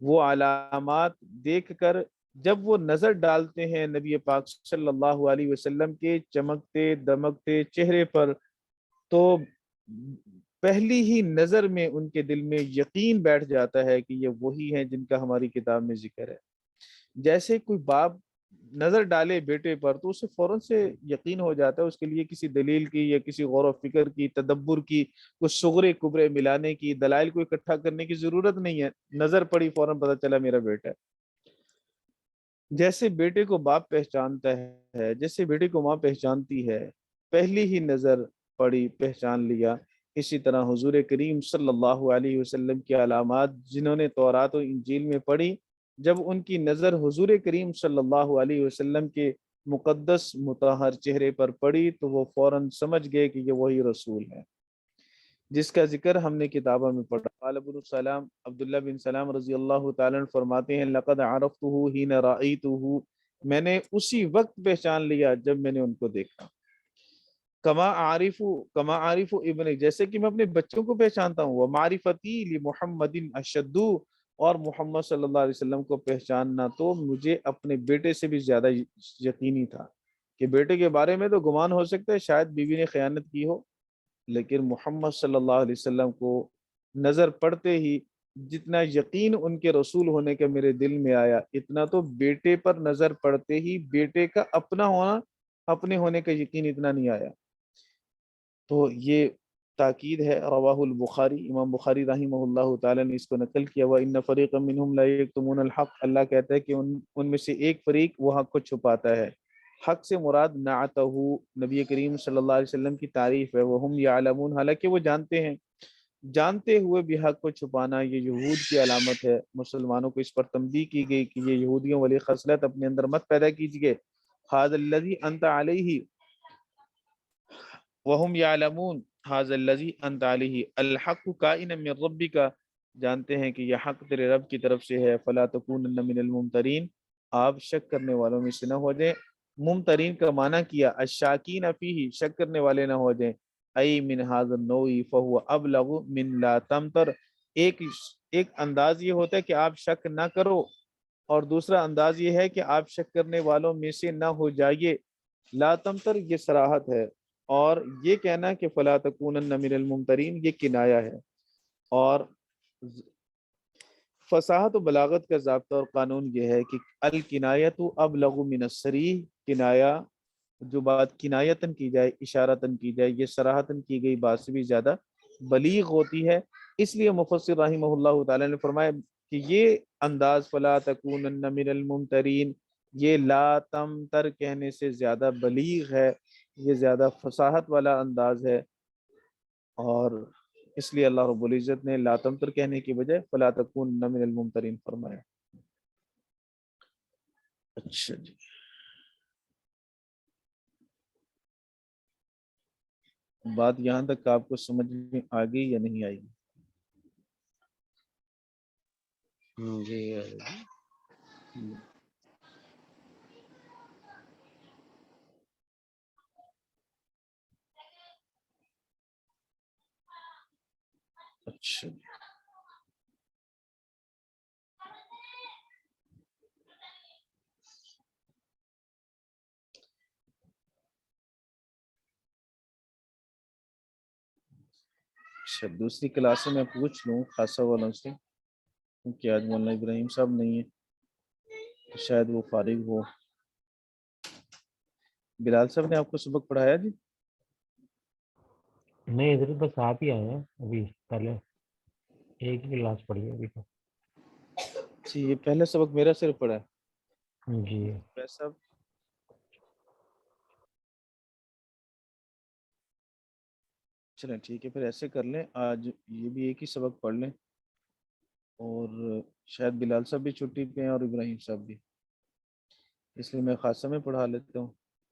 وہ علامات دیکھ کر جب وہ نظر ڈالتے ہیں نبی پاک صلی اللہ علیہ وسلم کے چمکتے دمکتے چہرے پر، تو پہلی ہی نظر میں ان کے دل میں یقین بیٹھ جاتا ہے کہ یہ وہی ہیں جن کا ہماری کتاب میں ذکر ہے۔ جیسے کوئی باپ نظر ڈالے بیٹے پر تو اسے فوراً سے یقین ہو جاتا ہے، اس کے لیے کسی دلیل کی یا کسی غور و فکر کی، تدبر کی، کچھ صغرے کبرے ملانے کی، دلائل کو اکٹھا کرنے کی ضرورت نہیں ہے، نظر پڑی فوراً پتہ چلا میرا بیٹا ہے۔ جیسے بیٹے کو باپ پہچانتا ہے، جیسے بیٹے کو ماں پہچانتی ہے، پہلی ہی نظر پڑی پہچان لیا، اسی طرح حضور کریم صلی اللہ علیہ وسلم کی علامات جنہوں نے تورات و انجیل میں پڑھی، جب ان کی نظر حضور کریم صلی اللہ علیہ وسلم کے مقدس مطہر چہرے پر پڑی تو وہ فوراً سمجھ گئے کہ یہ وہی رسول ہے جس کا ذکر ہم نے کتابوں میں پڑھا۔ قال ابن السلام عبداللہ بن سلام رضی اللہ تعالیٰ عنہ فرماتے ہیں لقد عرفتہ حین رأیتہ، میں نے اسی وقت پہچان لیا جب میں نے ان کو دیکھا۔ کما عارف ابن، جیسے کہ میں اپنے بچوں کو پہچانتا ہوں، ومعرفتی لمحمد اشد، اور محمد صلی اللہ علیہ وسلم کو پہچاننا تو مجھے اپنے بیٹے سے بھی زیادہ یقینی تھا کہ بیٹے کے بارے میں تو گمان ہو سکتا ہے شاید بیوی نے خیانت کی ہو، لیکن محمد صلی اللہ علیہ وسلم کو نظر پڑتے ہی جتنا یقین ان کے رسول ہونے کا میرے دل میں آیا، اتنا تو بیٹے پر نظر پڑتے ہی بیٹے کا اپنا ہونا، اپنے ہونے کا یقین اتنا نہیں آیا۔ تو یہ تاکید ہے، رواہ البخاری، امام بخاری رحمہ اللہ تعالی نے اس کو نقل کیا۔ وَإِنَّ فَرِيقًا مِّنْهُمْ لَا يَكْتُمُونَ الْحَقَّ، اللہ کہتا ہے کہ ان میں سے ایک فریق وہ حق کو چھپاتا ہے۔ حق سے مراد نعتہ، نبی کریم صلی اللہ علیہ وسلم کی تعریف ہے، وَهُمْ يَعْلَمُونَ، حالانکہ وہ جانتے ہیں، جانتے ہوئے بھی حق کو چھپانا یہ یہود کی علامت ہے۔ مسلمانوں کو اس پر تنبیہ کی گئی کہ یہ یہودیوں والی خصلت اپنے اندر مت پیدا کیجیے۔ هَذَا الَّذِي أَنْتَ عَلَيْهِ وَهُمْ يَعْلَمُونَ هَذَا الَّذِي أَنْتَ عَلَيْهِ الْحَقُّ كَائِنًا مِّن رَبِّكَ، جانتے ہیں کہ یہ حق تیرے رب کی طرف سے ہے۔ فَلَا تَكُونَنَّ مِنَ الْمُمْتَرِينَ، آپ شک کرنے والوں میں سے نہ ہو جائیں۔ ممترین کا معنی کیا، الشاکین فیہ، شک کرنے والے نہ ہو جائیں۔ ای من هذا النوع فهو ابلغ من لا تمتر، ایک انداز یہ ہوتا ہے کہ آپ شک نہ کرو، اور دوسرا انداز یہ ہے کہ آپ شک کرنے والوں میں سے نہ ہو جائیے۔ لا تمتر یہ صراحت ہے، اور یہ کہنا کہ فلا تکونن من الممترین یہ کنایہ ہے۔ اور فصاحت و بلاغت کا ضابطہ اور قانون یہ ہے کہ الکنایۃ ابلغ من الصریح، کنایہ جو بات کنایتاً کی جائے، اشارتاً کی جائے، یہ صراحتاً کی گئی بات سے بھی زیادہ بلیغ ہوتی ہے۔ اس لیے مفسر رحمہ اللہ تعالی نے فرمایا کہ یہ انداز فلا تکونن من الممترین، یہ لا تمتر کہنے سے زیادہ بلیغ ہے، یہ زیادہ فصاحت والا انداز ہے، اور اس لیے اللہ رب العزت نے لا تمتر کہنے کی بجائے فلا تکونن من الممترین فرمایا۔ اچھا جی، بات یہاں تک آپ کو سمجھ میں آ گئی یا نہیں آئی؟ جی اچھا جی، اچھا دوسری کلاس میں پوچھ لوں خاصہ والوں سے، کیونکہ آج مولانا ابراہیم صاحب نہیں ہے تو شاید وہ فارغ ہو۔ بلال صاحب نے آپ کو سبق پڑھایا جی؟ نہیں ادھر بس آپ ہی آئے ہیں ابھی، پہلے ایک ہی کلاس پڑھی ہے ابھی تو۔ جی یہ پہلا سبق میرا صرف پڑھا ہے جی صاحب؟ چلیں ٹھیک ہے، پھر ایسے کر لیں آج یہ بھی ایک ہی سبق پڑھ لیں، اور شاید بلال صاحب بھی چھٹی پہ ہیں اور ابراہیم صاحب بھی، اس لیے میں خاصہ میں پڑھا لیتا ہوں،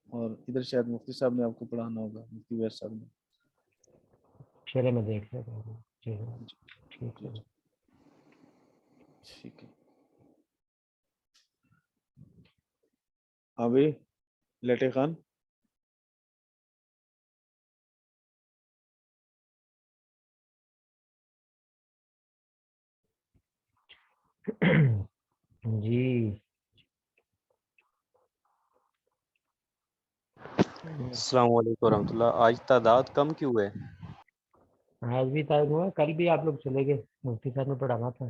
اور ادھر شاید مفتی صاحب نے آپ کو پڑھانا ہوگا، مفتی ویس صاحب نے۔ چلے میں دیکھ لیتا ہوں۔ جی ٹھیک جی ہے۔ ٹھیک ہے، ہاں بھائی لٹے خان، جی السلام علیکم ورحمۃ اللہ۔ آج تعداد کم کیوں ہے؟ آج بھی ٹائم ہوا، کل بھی آپ لوگ چلے گئے، مفتی صاحب نے پڑھانا تھا۔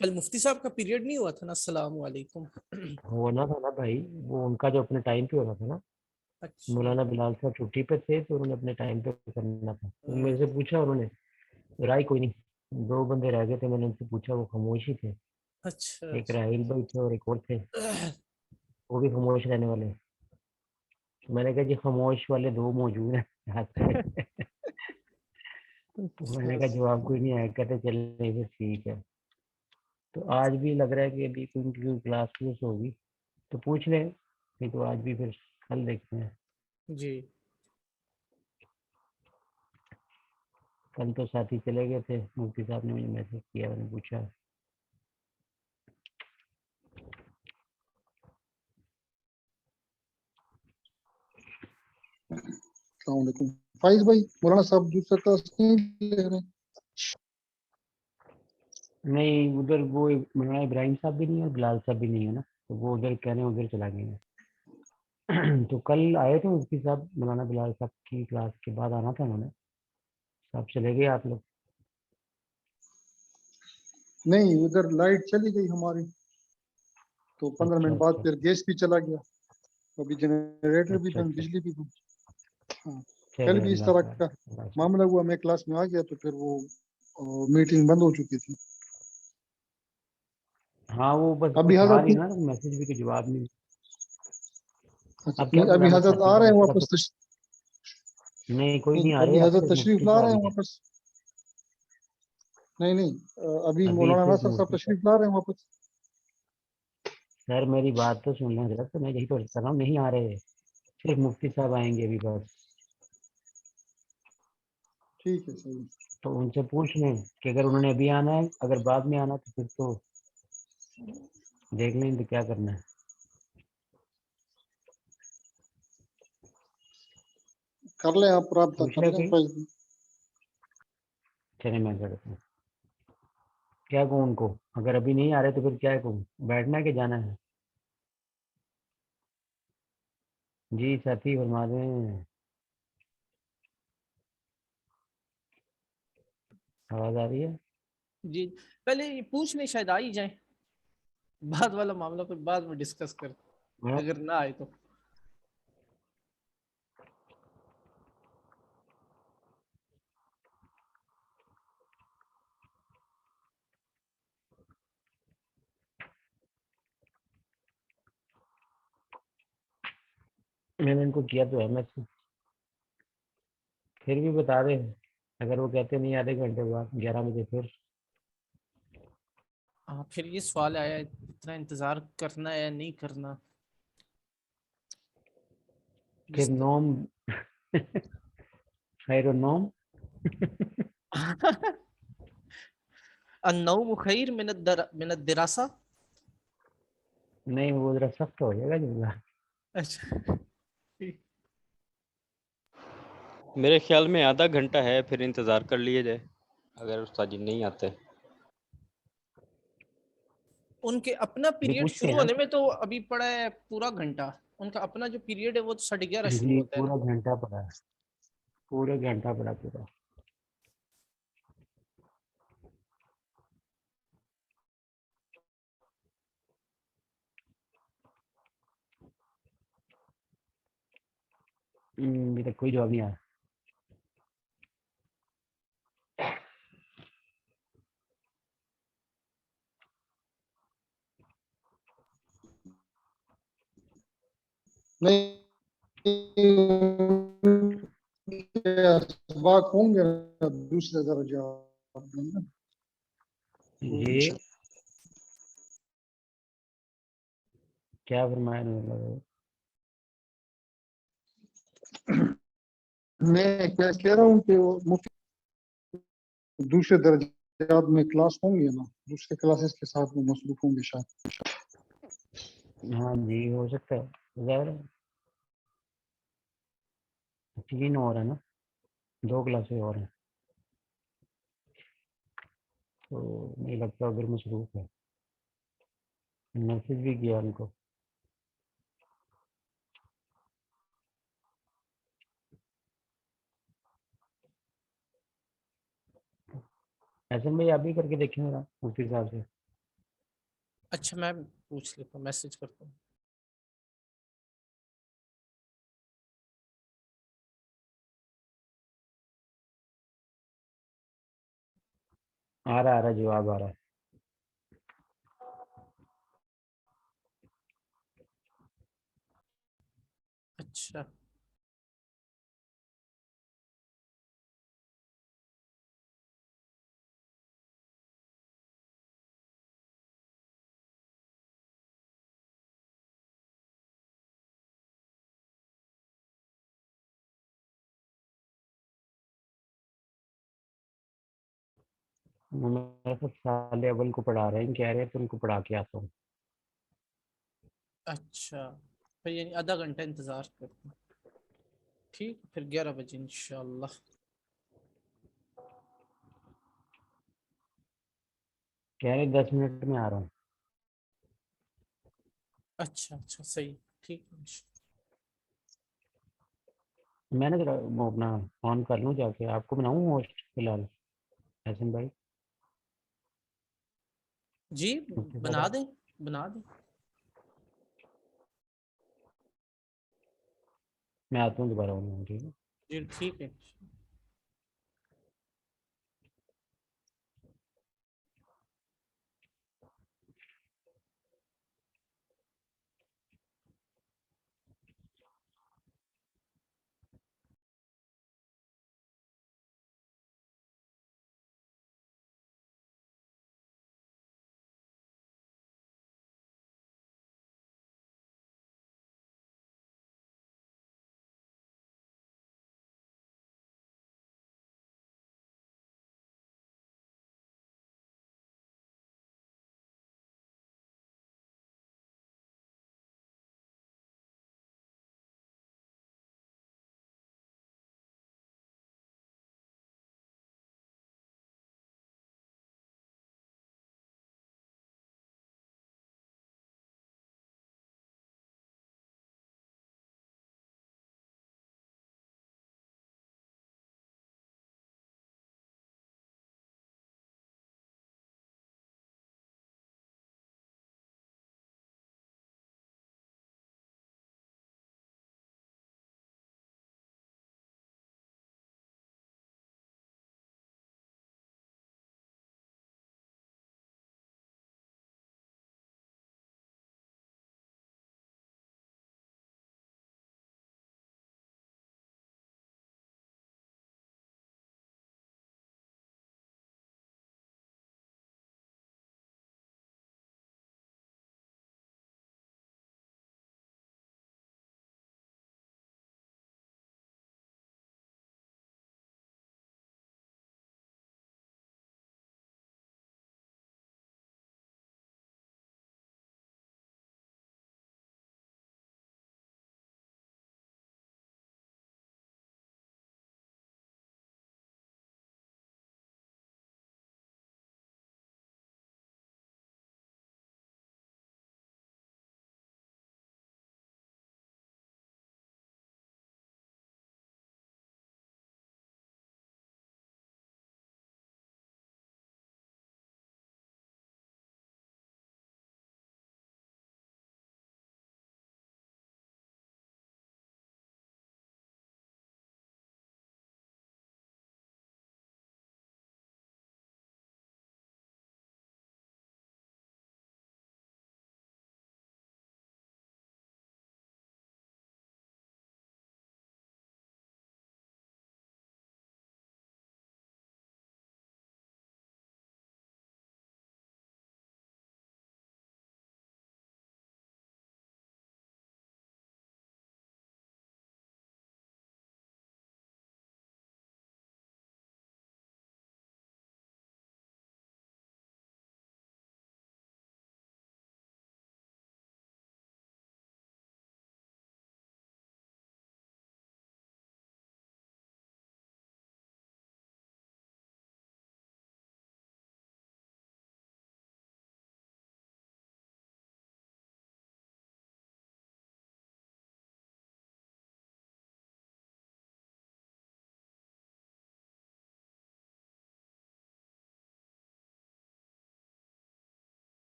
کل مفتی صاحب کا پیریڈ نہیں ہوا تھا نا؟ السلام علیکم۔ ہونا تھا نا بھائی، وہ ان کا جو اپنے ٹائم پہ ہونا تھا نا، اچھا مولانا بلال صاحب چھٹی پہ تھے تو انہوں نے اپنے ٹائم پہ کرنا تھا۔ میرے سے پوچھا، انہوں نے رائے کوئی نہیں، 2 بندے رہ گئے تھے، میں نے ان سے پوچھا، وہ خاموش ہی تھے، اچھا ایک راہیل بھائی تھے اور ایک اور تھے، وہ بھی خاموش رہنے والے۔ میں نے کہا جی خاموش والے 2 موجود ہیں ساتھ میں۔ تو میں نے کہا جواب کوئی نہیں آیا، کہتے چلے پھر ٹھیک ہے۔ تو آج بھی لگ رہا ہے کہ ابھی ان کی کلاس ہوگی تو پوچھ لیں، نہیں تو آج بھی پھر کل دیکھتے ہیں۔ جی کل تو ساتھی چلے گئے تھے، مفتی صاحب نے مجھے میسج کیا، میں نے پوچھا السلام علیکم فائز بھائی، مولانا صاحب دوسرا کلاس نہیں لے رہے؟ نہیں ادھر وہ مولانا ابراہیم صاحب بھی نہیں ہے اور بلال صاحب بھی نہیں ہے نا، تو وہ ادھر کہنے ادھر چلا گئے ہیں۔ تو کل آئے تھے مفتی صاحب، مولانا بلال صاحب کی کلاس کے بعد آنا تھا انہوں نے، صاحب چلے گئے آپ لوگ؟ نہیں، ادھر لائٹ چلی گئی ہماری تو 15 اچھا منٹ بعد اچھا، پھر گیس بھی چلا گیا، ابھی جنریٹر بھی اچھا بند، اچھا، بجلی بھی بند۔ ہاں، کل چلے بھی اس اللہ طرح خیر، کا اللہ خیر۔ معاملہ ہوا، میں کلاس میں آ گیا تو پھر وہ میٹنگ بند ہو چکی تھی۔ ہاں وہ بس ابھی اٹھا حضرت نہیں نا، میسج بھی کہ جواب نہیں۔ اچھا اب کیا نہیں، ابھی مولانا حضرت ساتھی آ کا رہے ہیں مسئلہ واپس تو نہیں، کوئی نہیں نہیں، آ ابھی رہے، اب حضرت صرف تشریف مفتی لا رہے صاحب ہیں ہی ہیں، واپس۔ نہیں نہیں، ابھی ابھی مولانا صرف ناصر صاحب مفتی صاحب۔ تشریف لا رہے ہیں واپس۔ سر میری بات تو سن لیں حضرت، تو میں یہی تو کر رہا ہوں، نہیں آ رہے، صرف مفتی صاحب آئیں گے ابھی بس۔ ٹھیک ہے، صحیح۔ تو ان سے پوچھ لیں کہ اگر انہوں نے ابھی آنا ہے، اگر بعد میں آنا تو پھر تو دیکھ لیں کہ کیا کرنا ہے۔ کر لیں، آپ رابطہ پوچھ کر لیں لیں کوئی، فائز بھائی۔ چلے میں کرتا ہوں۔ کیا کہوں ان کو، اگر ابھی نہیں آ رہے تو پھر کیا کہوں، بیٹھنا ہے کہ جانا ہے؟ جی ساتھی فرما دیں۔ آواز آ رہی ہے؟ جی، پہلے یہ پوچھ لیں، شاید آ ہی جائیں، بعد والا معاملہ پھر بعد میں ڈسکس کر، ہاں، اگر نہ آئے تو۔ میں نے ان کو کیا تو ہے میسج، پھر بھی بتا دیں، اگر وہ کہتے نہیں آدھے گھنٹے بعد 11 بجے پھر ہاں، پھر یہ سوال آیا اتنا انتظار کرنا ہے یا نہیں کرنا۔ پھر نوم خیر النوم۔ النوم خیر من الدراسہ۔ نہیں وہ ذرا سخت ہو جائے گا جملہ۔ اچھا میرے خیال میں آدھا گھنٹہ ہے، پھر انتظار کر لیے جائے اگر استاد جی نہیں آتے۔ ان کے اپنا بھی پیریڈ پوچھتے شروع ہیں نا، ہونے میں تو ابھی پڑا ہے پورا گھنٹہ، ان کا اپنا جو پیریڈ ہے وہ تو 11:30 شروع جی ہوتا ہے نا۔ پورا گھنٹہ پڑا ہے، پورے گھنٹہ پڑا پورا۔ ابھی تک کوئی جواب نہیں آیا۔ نہیں، اسباق ہوں گے نا دوسرے درجہ جی کیا فرمایا انہوں نے؟ میں کیا کہہ رہا ہوں کہ وہ دوسرے درجات میں کلاس ہوں گے نا، دوسرے کلاسز کے ساتھ وہ مصروف ہوں گے شاید۔ ہاں جی ہو سکتا ہے، ظاہر ہے 3 اور ہے نا، 2 کلاسیں اور ہیں، تو نہیں لگتا ادھر مصروف ہے۔ میسج بھی کیا ان کو۔ احسن بھائی آپ بھی کر کے دیکھیں ذرا مفتی صاحب سے۔ اچھا میں پوچھ لیتا ہوں، میسج کرتا ہوں۔ آ رہا جواب آ رہا ہے۔ اچھا اچھا وہ میرے ساتھ سال اول کو پڑھا رہے ہیں، کہہ رہے ہیں تو ان کو پڑھا کے آتا ہوں. اچھا، پھر یعنی آدھا گھنٹہ انتظار کرتے ہیں. ٹھیک، پھر 11 بجے انشاءاللہ. کہہ رہے 10 منٹ میں آ رہا ہوں. اچھا اچھا صحیح، ٹھیک ہے. میں نے ذرا وہ اپنا آن کر لوں جا کے، آپ کو بناؤں ہوسٹ فی الحال حسن بھائی؟ جی اس کے بعد بنا دیں، بنا دیں. میں آتا ہوں دوبارہ آن، ٹھیک ہے. جی ٹھیک ہے.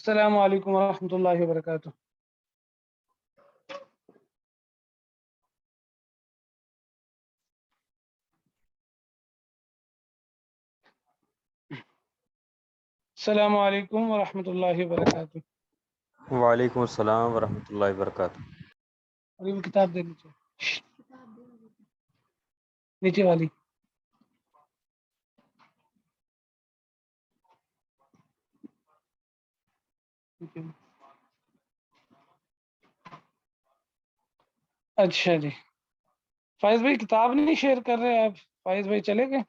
السلام علیکم ورحمۃ اللہ وبرکاتہ. السلام علیکم ورحمۃ اللہ وبرکاتہ. وعلیکم السلام ورحمۃ اللہ وبرکاتہ. اور یہ کتاب دے نیچے نیچے والی. اچھا جی، فائز بھائی کتاب نہیں شیئر کر رہے آپ؟ فائز بھائی چلے گئے؟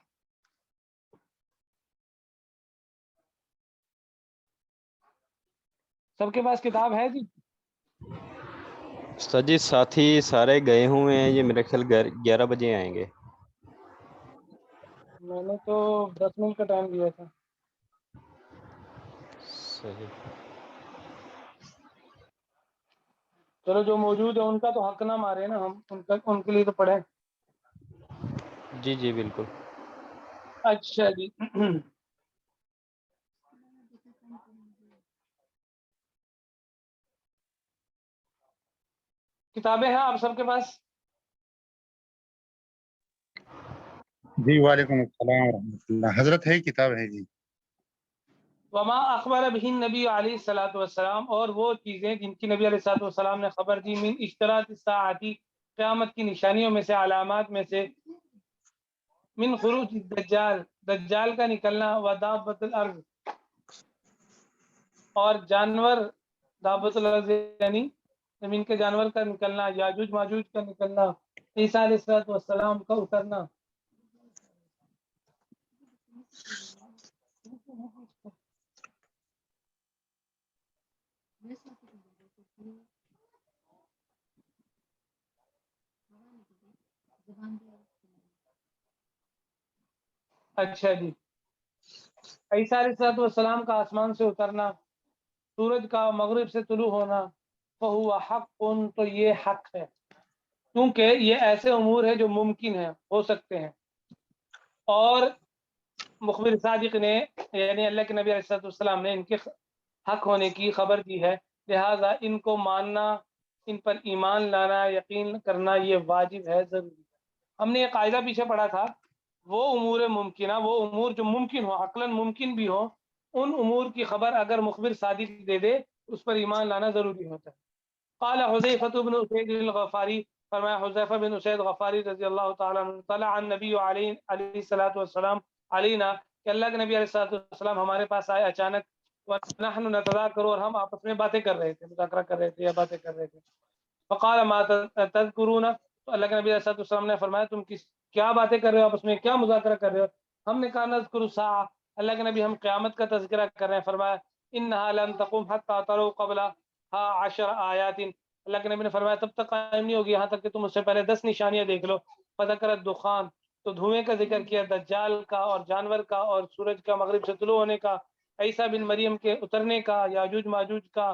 سب کے پاس کتاب ہے جی؟ استاد جی ساتھی سارے گئے ہوئے ہیں، یہ میرے خیال 11 بجے آئیں گے. میں نے تو 10 منٹ کا ٹائم دیا تھا. صحیح. چلو جو موجود ہے ان کا تو حق نہ مارے نا ہم، ان کے لیے تو پڑھیں. جی جی بالکل. اچھا جی. کتابیں ہیں آپ سب کے پاس؟ جی وعلیکم السلام ورحمۃ اللہ. حضرت ہے کتاب ہے جی. وما اخبر به النبی علیہ الصلوۃ والسلام، اور وہ چیزیں جن کی نبی علیہ الصلوۃ والسلام نے خبر دی، من اشتراط الساعتی، قیامت کی نشانیوں میں سے، علامات میں سے، من خروج الدجال، دجال کا نکلنا، ودابۃ الارض، اور جانور، دابۃ الارض یعنی زمین کے جانور کا نکلنا، یاجوج ماجوج کا نکلنا، عیسیٰ علیہ الصلوۃ والسلام کا اترنا. اچھا جی. عیسیٰ علیہ الصلوۃ والسلام کا آسمان سے اترنا، سورج کا مغرب سے طلوع ہونا، فہو حق، تو یہ حق ہے، کیونکہ یہ ایسے امور ہیں جو ممکن ہیں، ہو سکتے ہیں، اور مخبر صادق نے یعنی اللہ کے نبی علیہ الصلوۃ والسلام نے ان کے حق ہونے کی خبر دی ہے، لہٰذا ان کو ماننا، ان پر ایمان لانا، یقین کرنا یہ واجب ہے، ضروری ہے. ہم نے یہ قاعدہ پیچھے پڑھا تھا، وہ امور ممکنہ، وہ امور جو ممکن ہو، عقلاً ممکن بھی ہو، ان امور کی خبر اگر مخبر صادق دے دے اس پر ایمان لانا ضروری ہوتا ہے. قال حذیفہ بن اسید الغفاری، فرمایا حذیفہ بن اسید غفاری رضی اللہ تعالیٰ عنہ، طلع النبی علیہ الصلوۃ والسلام علینا، کہ اللہ کے نبی علیہ الصلوۃ والسلام ہمارے پاس آئے اچانک، ونحن نتذاکر، اور ہم آپس میں باتیں کر رہے تھے، مذاکرہ کر رہے تھے یا باتیں کر رہے تھے. فقال ما تذکرون، تو اللہ کے نبی علیہ الصلوۃ والسلام نے فرمایا تم کیا باتیں کر رہے ہو آپس میں، کیا مذاکرہ کر رہے ہو؟ ہم نے کہا نذکر الساعہ، اللہ کے نبی ہم قیامت کا تذکرہ کر رہے ہیں. فرمایا انہا لن تقوم حتی تروا قبلہا 10 آیات، اللہ کے نبی نے فرمایا تب تک قائم نہیں ہوگی یہاں تک کہ تم اس سے پہلے 10 نشانیاں دیکھ لو. فذکر الدخان، تو دھوئیں کا ذکر کیا، دجال کا، اور جانور کا، اور سورج کا مغرب سے طلوع ہونے کا، عیسیٰ بن مریم کے اترنے کا، یاجوج ماجوج کا،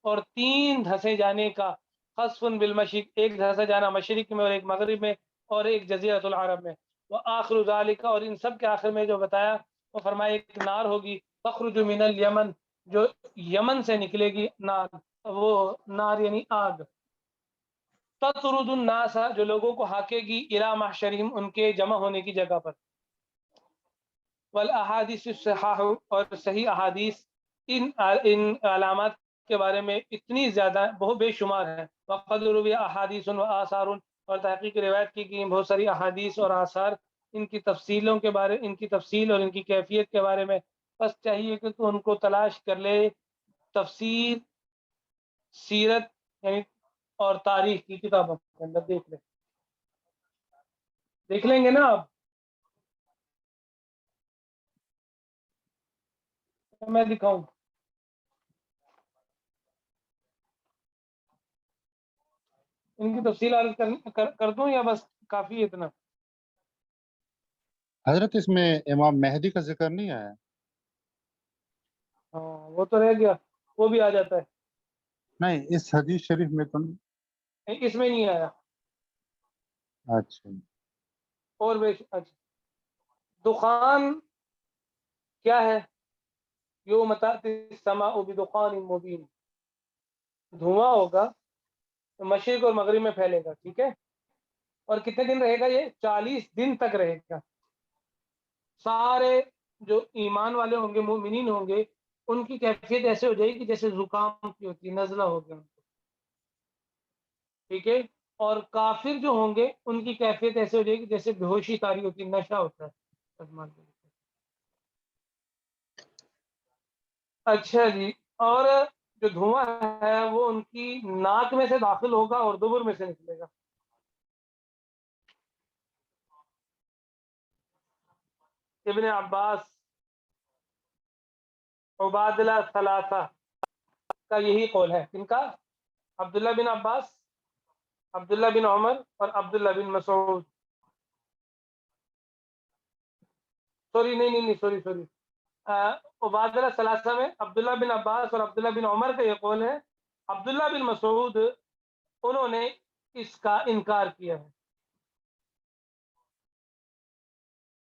اور 3 دھسے جانے کا، خسف بالمشرق، ایک دھسا جانا مشرق میں اور ایک مغرب میں اور ایک جزیرۃ العرب میں. وآخر ذالک، اور ان سب کے آخر میں جو بتایا وہ فرمایا ایک نار ہوگی، تخرج من الیمن، جو یمن سے نکلے گی نار، وہ نار یعنی آگ، تطرد الناس، جو لوگوں کو ہاکے گی، الی محشرہم، ان کے جمع ہونے کی جگہ پر. والاحادیث الصحاح، اور صحیح احادیث ان علامات کے بارے میں اتنی زیادہ بہت بے شمار ہیں. وقد روی احادیث و آثار، اور تحقیق روایت کی گئی بہت ساری احادیث اور آثار ان کی تفصیلوں کے بارے، ان کی تفصیل اور ان کی کیفیت کے بارے میں. بس چاہیے کہ تو ان کو تلاش کر لے، تفسیر، سیرت یعنی اور تاریخ کی کتابوں کے اندر دیکھ لیں گے نا آپ. میں دکھاؤں ان کی تفصیل عرض کر دوں یا بس کافی ہے اتنا؟ حضرت اس میں امام مہدی کا ذکر نہیں آیا؟ ہاں وہ تو رہ گیا، وہ بھی آ جاتا ہے. نہیں اس حدیث شریف میں تو نہیں. اس میں نہیں آیا. اچھا اور اچھا، دخان کیا ہے؟ یوم تأتی السماء بدخان مبین، دھواں ہوگا تو مشرق اور مغرب میں پھیلے گا، ٹھیک ہے. اور کتنے دن رہے گا یہ؟ 40 دن تک رہے گا. سارے جو ایمان والے ہوں گے، مومنین ہوں گے، ان کی کیفیت ایسے ہو جائے گی جیسے زکام کی ہوتی ہے، نزلہ ہو گیا ان کو، ٹھیک ہے. اور کافر جو ہوں گے ان کی کیفیت ایسے ہو جائے گی جیسے بے ہوشی طاری ہوتی ہے، نشہ ہوتا ہے. اچھا جی. اور جو دھواں ہے وہ ان کی ناک میں سے داخل ہوگا اور دبر میں سے نکلے گا. ابن عباس، عبادلہ ثلاثہ کا یہی قول ہے. ان کا عبداللہ بن عباس، عبداللہ بن عمر اور عبداللہ بن مسعود. سوری عبادلہ ثلاثہ میں عبداللہ بن عباس اور عبداللہ بن عمر کا یہ قول ہے. عبداللہ بن مسعود انہوں نے اس کا انکار کیا ہے.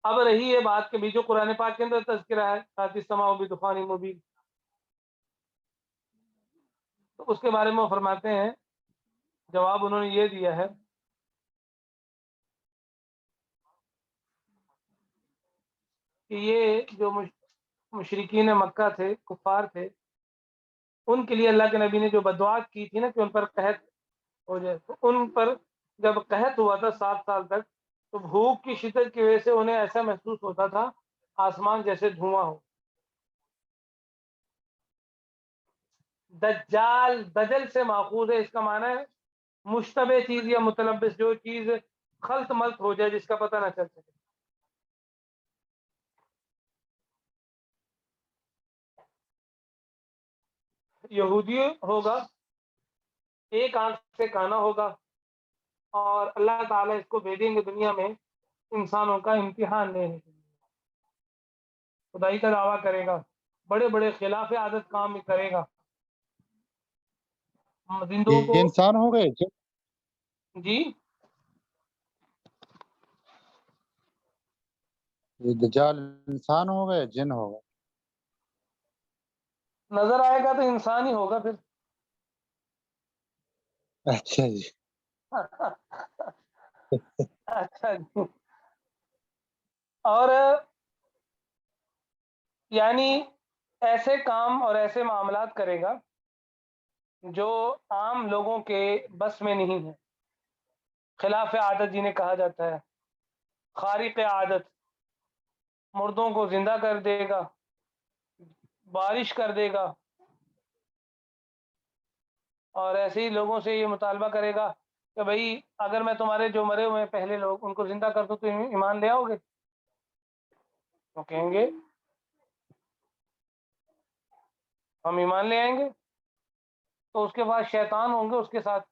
اب رہی یہ بات کہ بھی جو قرآن پاک کے اندر تذکرہ ہے تأتی السماء بدخان مبین، تو اس کے بارے میں وہ فرماتے ہیں، جواب انہوں نے یہ دیا ہے کہ یہ جو مشرکین مکہ تھے، کفار تھے، ان کے لیے اللہ کے نبی نے جو بددعات کی تھی نا کہ ان پر قحط ہو جائے، تو ان پر جب قحط ہوا تھا 7 سال تک، تو بھوک کی شدت کی وجہ سے انہیں ایسا محسوس ہوتا تھا آسمان جیسے دھواں ہو. دجال دجل سے ماخوذ ہے، اس کا معنی ہے مشتبہ چیز یا متلبس، جو چیز خلط ملط ہو جائے جس کا پتہ نہ چل سکے. یہودی ہوگا، ایک آنکھ سے کانا ہوگا، اور اللہ تعالیٰ اس کو بھیجیں گے دنیا میں انسانوں کا امتحان لینے کے لیے. خدائی کا دعویٰ کرے گا، بڑے بڑے خلاف عادت کام کرے گا، زندوں یہ کو. انسان ہو گئے جی یہ دجال انسان ہو گئے جن ہو گئے؟ نظر آئے گا تو انسان ہی ہوگا پھر. اچھا جی. اچھا جی. اور یعنی ایسے کام اور ایسے معاملات کرے گا جو عام لوگوں کے بس میں نہیں ہے. خلاف عادت جنہیں کہا جاتا ہے، خارق عادت. مردوں کو زندہ کر دے گا، بارش کر دے گا، اور ایسے ہی لوگوں سے یہ مطالبہ کرے گا کہ بھائی اگر میں تمہارے جو مرے ہوئے پہلے لوگ ان کو زندہ کر دوں تو ایمان لے آؤ گے؟ تو کہیں گے ہم ایمان لے آئیں گے. تو اس کے بعد شیطان ہوں گے اس کے ساتھ،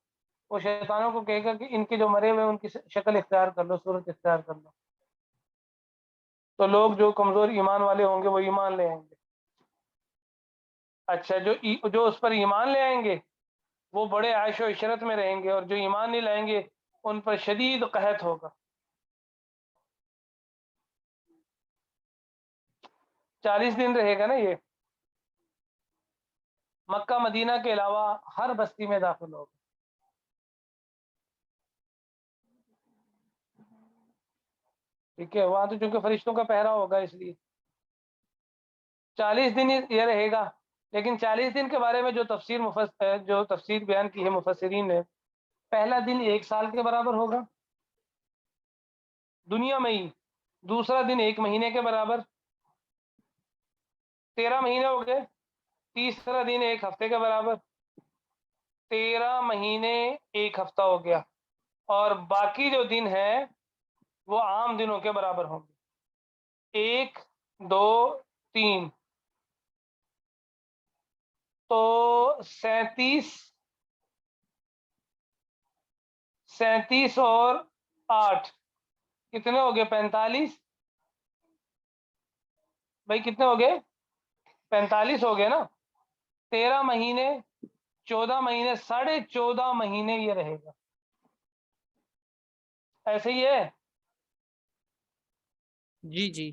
وہ شیطانوں کو کہے گا کہ ان کے جو مرے ہوئے ان کی شکل اختیار کر لو، صورت اختیار کر لو. تو لوگ جو کمزور ایمان والے ہوں گے وہ ایمان لے آئیں گے. اچھا، جو اس پر ایمان لے آئیں گے وہ بڑے عیش و عشرت میں رہیں گے، اور جو ایمان نہیں لائیں گے ان پر شدید قحط ہوگا. 40 دن رہے گا نا یہ. مکہ مدینہ کے علاوہ ہر بستی میں داخل ہوگا. ٹھیک ہے، وہاں تو چونکہ فرشتوں کا پہرا ہوگا اس لیے 40 دن یہ رہے گا. لیکن 40 دن کے بارے میں جو تفسیر بیان کی ہے مفسرین نے، پہلا دن 1 سال کے برابر ہوگا دنیا میں ہی، دوسرا دن 1 مہینے کے برابر، 13 مہینے ہو گئے. تیسرا دن 1 ہفتے کے برابر، 13 مہینے 1 ہفتہ ہو گیا. اور باقی جو دن ہے وہ عام دنوں کے برابر ہوں گے، 1 2 3، تو 37 اور 8 کتنے ہو گئے؟ 45. بھائی کتنے ہو گئے؟ 45 ہو گئے نا. 13 مہینے، 14 مہینے، 14.5 مہینے یہ رہے گا. ایسے ہی ہے. جی جی.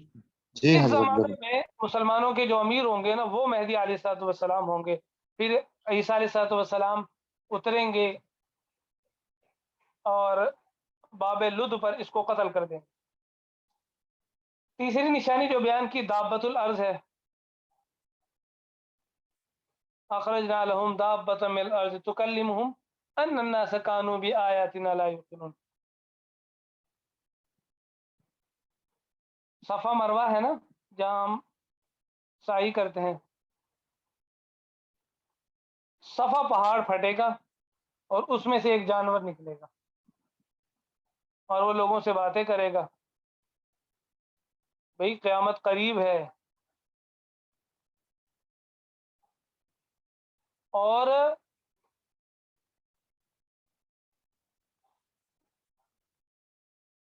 جی اس حضرت زمانے بولے. میں مسلمانوں کے جو امیر ہوں گے نا وہ مہدی علیہ الصلوۃ والسلام ہوں گے. پھر عیسیٰ علیہ الصلوۃ والسلام اتریں گے اور باب لد پر اس کو قتل کر دیں گے. تیسری نشانی جو بیان کی دابۃ الارض ہے. اخرجنا لهم دابۃ من الارض تکلمهم ان الناس كانوا بآیاتنا لا یوقنون. صفا مروہ ہے نا جہاں ہم سعی کرتے ہیں. صفا پہاڑ پھٹے گا اور اس میں سے ایک جانور نکلے گا اور وہ لوگوں سے باتیں کرے گا. بھئی قیامت قریب ہے اور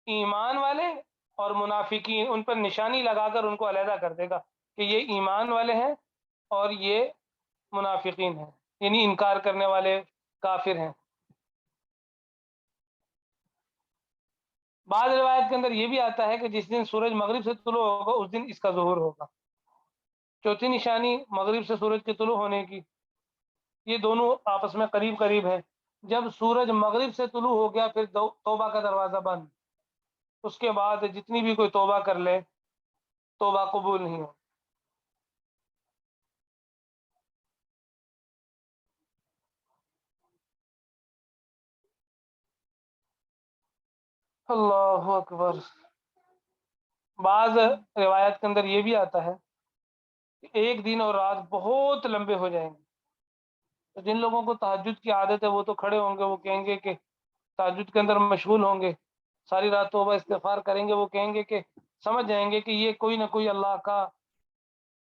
ایمان والے اور منافقین ان پر نشانی لگا کر ان کو علیحدہ کر دے گا کہ یہ ایمان والے ہیں اور یہ منافقین ہیں، یعنی انکار کرنے والے کافر ہیں. بعض روایت کے اندر یہ بھی آتا ہے کہ جس دن سورج مغرب سے طلوع ہوگا اس دن اس کا ظہور ہوگا. چوتھی نشانی مغرب سے سورج کے طلوع ہونے کی، یہ دونوں آپس میں قریب قریب ہیں. جب سورج مغرب سے طلوع ہو گیا پھر توبہ کا دروازہ بند. اس کے بعد جتنی بھی کوئی توبہ کر لے توبہ قبول نہیں ہو. اللہ اکبر. بعض روایت کے اندر یہ بھی آتا ہے کہ ایک دن اور رات بہت لمبے ہو جائیں گے. تو جن لوگوں کو تہجد کی عادت ہے وہ تو کھڑے ہوں گے، وہ کہیں گے کہ تہجد کے اندر مشغول ہوں گے، ساری رات توبہ استغفار کریں گے. وہ کہیں گے کہ سمجھ جائیں گے کہ یہ کوئی نہ کوئی اللہ کا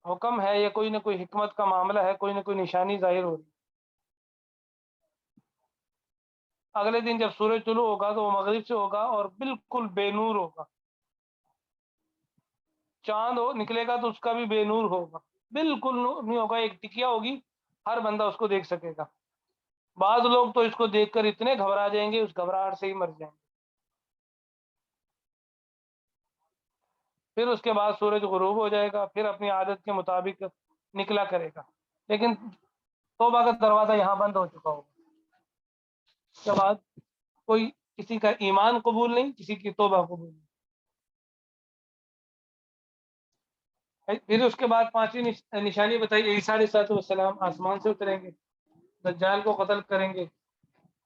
حکم ہے، یا کوئی نہ کوئی حکمت کا معاملہ ہے، کوئی نہ کوئی نشانی ظاہر ہو رہی. اگلے دن جب سورج طلوع ہوگا تو وہ مغرب سے ہوگا اور بالکل بے نور ہوگا. چاند نکلے گا تو اس کا بھی بے نور ہوگا، بالکل نور نہیں ہوگا، ایک ٹکیا ہوگی، ہر بندہ اس کو دیکھ سکے گا. بعض لوگ تو اس کو دیکھ کر اتنے گھبرا جائیں گے اس گھبراہٹ سے ہی مر جائیں گے. پھر اس کے بعد سورج غروب ہو جائے گا، پھر اپنی عادت کے مطابق نکلا کرے گا، لیکن توبہ کا دروازہ یہاں بند ہو چکا ہوگا. اس کے بعد کوئی کسی کا ایمان قبول نہیں، کسی کی توبہ قبول نہیں. پھر اس کے بعد پانچویں نشانی بتائی، عیسیٰ علیہ السلام آسمان سے اتریں گے، دجال کو قتل کریں گے،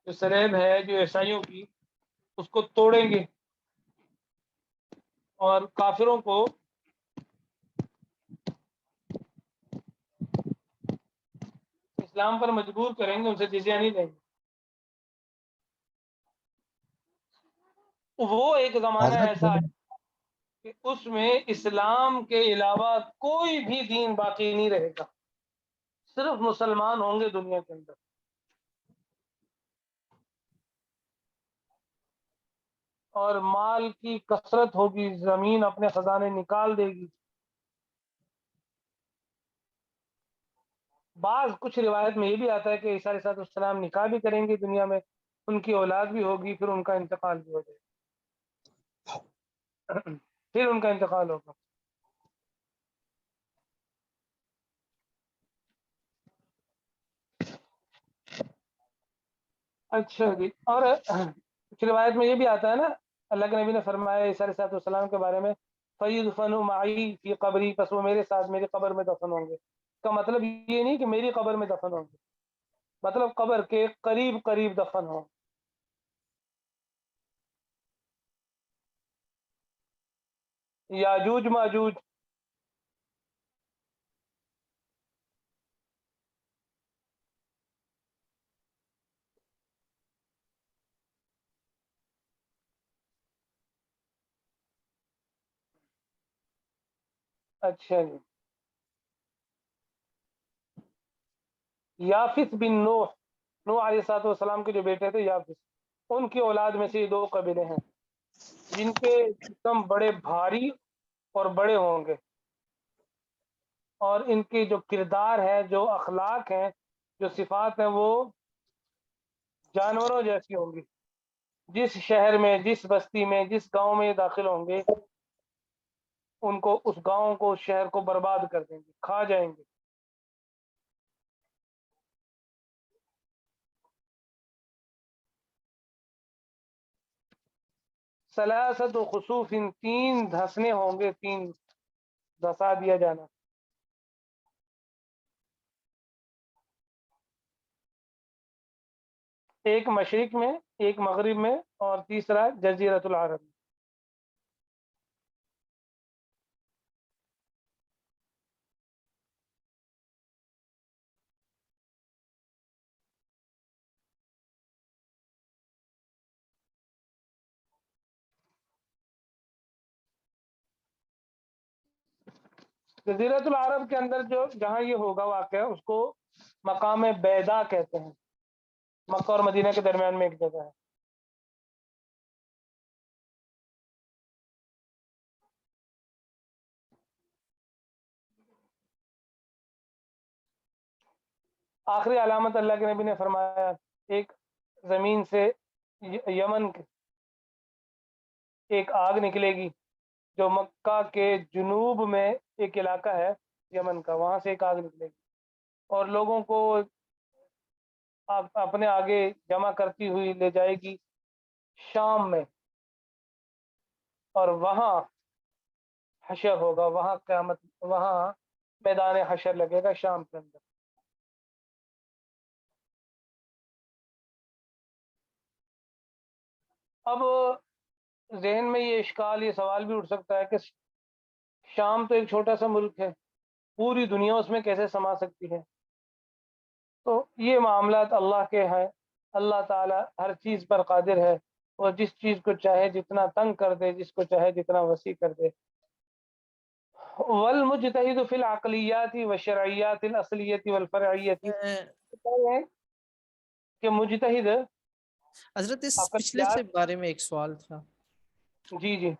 جو سلیب ہے جو عیسائیوں کی اس کو توڑیں گے اور کافروں کو اسلام پر مجبور کریں گے، ان سے جزیہ نہیں لیں گے. وہ ایک زمانہ حضرت ایسا بولے. ہے کہ اس میں اسلام کے علاوہ کوئی بھی دین باقی نہیں رہے گا، صرف مسلمان ہوں گے دنیا کے اندر. اور مال کی کثرت ہوگی، زمین اپنے خزانے نکال دے گی. بعض کچھ روایت میں یہ بھی آتا ہے کہ عیسیٰ علیہ السلام نکاح بھی کریں گے دنیا میں، ان کی اولاد بھی ہوگی، پھر ان کا انتقال بھی ہو جائے گا. پھر ان کا انتقال ہوگا. اچھا جی. اور کچھ روایت میں یہ بھی آتا ہے نا، اللہ کے نبی نے فرمایا عیسیٰ علیہ السلام کے بارے میں، فَيُدْفَنُ مَعِي فِي قَبْرِي، پس وہ میرے ساتھ میری قبر میں دفن ہوں گے. اس کا مطلب یہ نہیں کہ میری قبر میں دفن ہوں گے، مطلب قبر کے قریب قریب دفن ہوں. یاجوج ماجوج. اچھا جی. یافث بن نوح، نوح علیہ السلام کے جو بیٹے تھے یافث، ان کی اولاد میں سے یہ دو قبیلے ہیں جن کے جسم بڑے بھاری اور بڑے ہوں گے، اور ان کی جو کردار ہے، جو اخلاق ہیں، جو صفات ہیں، وہ جانوروں جیسی ہوں گی. جس شہر میں، جس بستی میں، جس گاؤں میں یہ داخل ہوں گے ان کو, اس گاؤں کو, اس شہر کو برباد کر دیں گے, کھا جائیں گے. ثلاثت و خسوف, 3 دھسنے ہوں گے, 3 دھسا دیا جانا. ایک مشرق میں, ایک مغرب میں, اور تیسرا جزیرۃ العرب میں. جزیرۃ العرب کے اندر جو جہاں یہ ہوگا واقعہ, اس کو مقام بیدا کہتے ہیں. مکہ اور مدینہ کے درمیان میں ایک جگہ ہے. آخری علامت اللہ کے نبی نے فرمایا, ایک زمین سے یمن ایک آگ نکلے گی, جو مکہ کے جنوب میں ایک علاقہ ہے یمن کا, وہاں سے ایک آگ نکلے گی اور لوگوں کو اپنے آگے جمع کرتی ہوئی لے جائے گی شام میں, اور وہاں حشر ہوگا, وہاں قیامت, وہاں میدان حشر لگے گا شام کے اندر. اب ذہن میں یہ اشکال, یہ سوال بھی اٹھ سکتا ہے کہ شام تو ایک چھوٹا سا ملک ہے, پوری دنیا اس میں کیسے سما سکتی ہے؟ تو یہ معاملات اللہ کے ہیں. اللہ تعالیٰ ہر چیز پر قادر ہے, اور جس چیز کو چاہے جتنا تنگ کر دے, جس کو چاہے جتنا وسیع کر دے. والمجتہد فی العقلیات والشرعیات الاصلیۃ والفرعیۃ, کہ مجتہد حضرت اس پچھلے سے عقلیات, بارے میں ایک سوال تھا. جی جی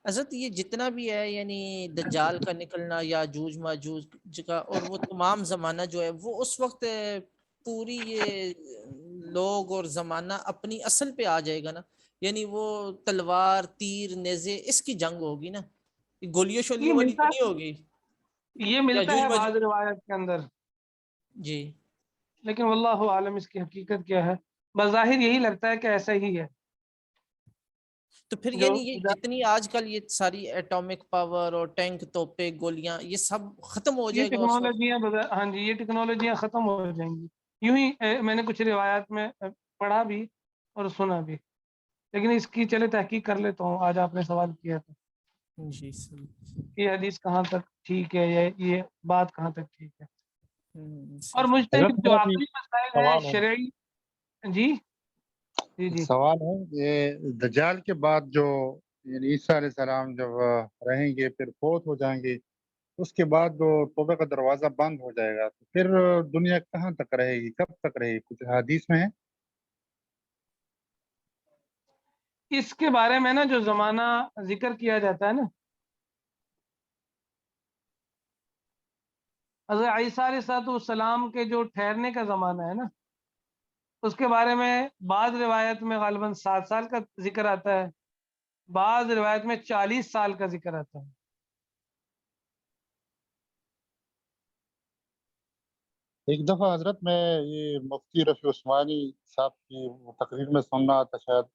حضرت یہ جتنا بھی ہے, یعنی دجال کا نکلنا, یاجوج ماجوج کا, اور وہ تمام زمانہ جو ہے وہ اس وقت پوری یہ لوگ اور زمانہ اپنی اصل پہ آ جائے گا نا, یعنی وہ تلوار, تیر, نیزے, اس کی جنگ ہوگی نا, گولیوں شولیوں والی تو نہیں ہوگی. یہ ملتا یاجوج ہے بعض ماجوج, روایت کے اندر, جی, لیکن واللہ عالم اس کی حقیقت کیا ہے. بظاہر یہی لگتا ہے کہ ایسا ہی ہے. تو پھر جو یعنی یہ جتنی آج کل یہ ساری ایٹامک پاور اور ٹینک, توپے, گولیاں, یہ سب ختم ہو یہ جائے گا اس وقت. ٹیکنالوجیاں ہاں جی, یہ ٹیکنالوجیاں ختم ہو جائیں گی. یوں ہی میں نے کچھ روایات میں پڑھا بھی اور سنا بھی, لیکن اس کی چلے تحقیق کر لیتا ہوں. آج آپ نے سوال کیا تھا جی کہ یہ حدیث کہاں تک ٹھیک ہے, یا یہ بات کہاں تک ٹھیک ہے. اور صحیح. مجتہد جو عقلی مسائل ہے سوال ہے شرعی, جی جی جی سوال ہے یہ دجال کے بعد جو یعنی عیسیٰ علیہ السلام جب رہیں گے پھر فوت ہو جائیں گے, اس کے بعد جو توبہ کا دروازہ بند ہو جائے گا, تو پھر دنیا کہاں تک رہے گی, کب تک رہے گی, کچھ حدیث میں ہے؟ اس کے بارے میں نا جو زمانہ ذکر کیا جاتا ہے نا, حضرت عیسیٰ علیہ السلام کے جو ٹھہرنے کا زمانہ ہے نا, اس کے بارے میں بعض روایت میں غالباً 7 سال کا ذکر آتا ہے, بعض روایت میں 40 سال کا ذکر آتا ہے. ایک دفعہ حضرت میں یہ مفتی رفیع عثمانی صاحب کی تقریر میں سننا تھا, شاید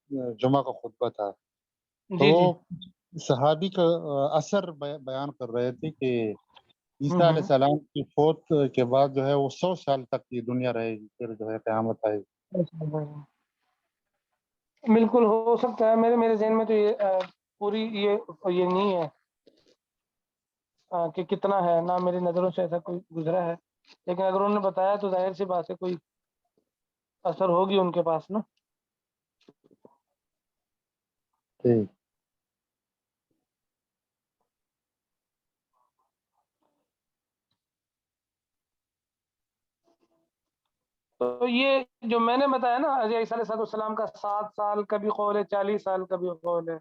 جمعہ کا خطبہ تھا, تو جی جی صحابی کا اثر بیان کر رہے تھے کہ عیسیٰ علیہ ہوں السلام کی فوت کے بعد جو ہے وہ 100 سال تک یہ دنیا رہے گی, پھر جو ہے قیامت آئے گی. بالکل ہو سکتا ہے. میرے ذہن میں تو یہ پوری یہ نہیں ہے کہ کتنا ہے, نہ میری نظروں سے ایسا کوئی گزرا ہے, لیکن اگر انہوں نے بتایا تو ظاہر سی بات ہے کوئی اثر ہوگی ان کے پاس نا. ٹھیک. تو یہ جو میں نے بتایا نا, حضرت عیسیٰ علیہ السلام کا 7 سال کا بھی قول ہے, 40 سال کا بھی قول ہے,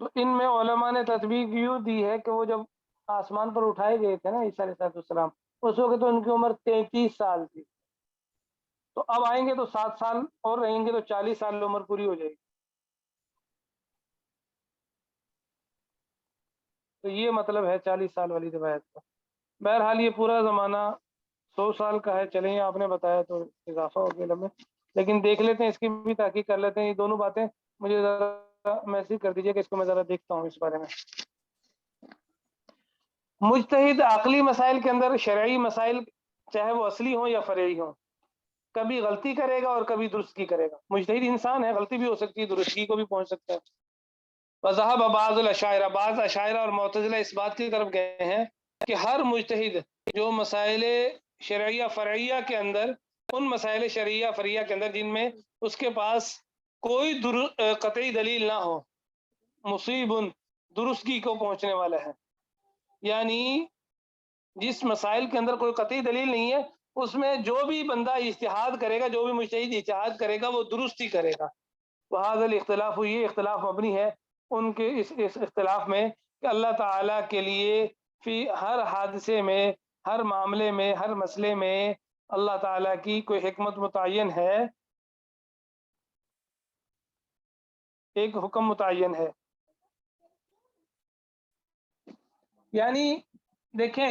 تو ان میں علماء نے تطبیق یوں دی ہے کہ وہ جب آسمان پر اٹھائے گئے تھے نا عیسیٰ علیہ السلام, اس وقت تو ان کی عمر 33 سال تھی, تو اب آئیں گے تو 7 سال اور رہیں گے, تو 40 سال عمر پوری ہو جائے گی. تو یہ مطلب ہے 40 سال والی روایت کا۔ بہرحال یہ پورا زمانہ 100 سال کا ہے، چلیں آپ نے بتایا تو اضافہ ہو گیا لمبے، لیکن دیکھ لیتے ہیں، اس کی بھی تحقیق کر لیتے ہیں۔ یہ دونوں باتیں مجھے ذرا میسج کر دیجیے کہ اس کو میں ذرا دیکھتا ہوں اس بارے میں۔ مجتہد عقلی مسائل کے اندر شرعی مسائل چاہے وہ اصلی ہوں یا فرعی ہوں، کبھی غلطی کرے گا اور کبھی درستگی کرے گا۔ مجتہد انسان ہے، غلطی بھی ہو سکتی ہے، درستگی کو بھی پہنچ سکتا ہے۔ وذهب بعض الاشاعرہ، بعض اشاعرہ اور معتزلہ اس بات کی طرف گئے ہیں کہ ہر مجتہد جو مسائل شرعیہ فرعیہ کے اندر، ان مسائل شرعیہ فرعیہ کے اندر جن میں اس کے پاس کوئی قطعی دلیل نہ ہو، مصیب درستگی کو پہنچنے والا ہے۔ یعنی جس مسائل کے اندر کوئی قطعی دلیل نہیں ہے، اس میں جو بھی بندہ اجتہاد کرے گا، جو بھی مجتہد اجتہاد کرے گا وہ درست ہی کرے گا۔ وہذا الاختلاف، یہ اختلاف مبنی ہے ان کے اس اختلاف میں کہ اللہ تعالیٰ کے لیے فی ہر حادثے میں، ہر معاملے میں، ہر مسئلے میں اللہ تعالیٰ کی کوئی حکمت متعین ہے، ایک حکم متعین ہے۔ یعنی دیکھیں،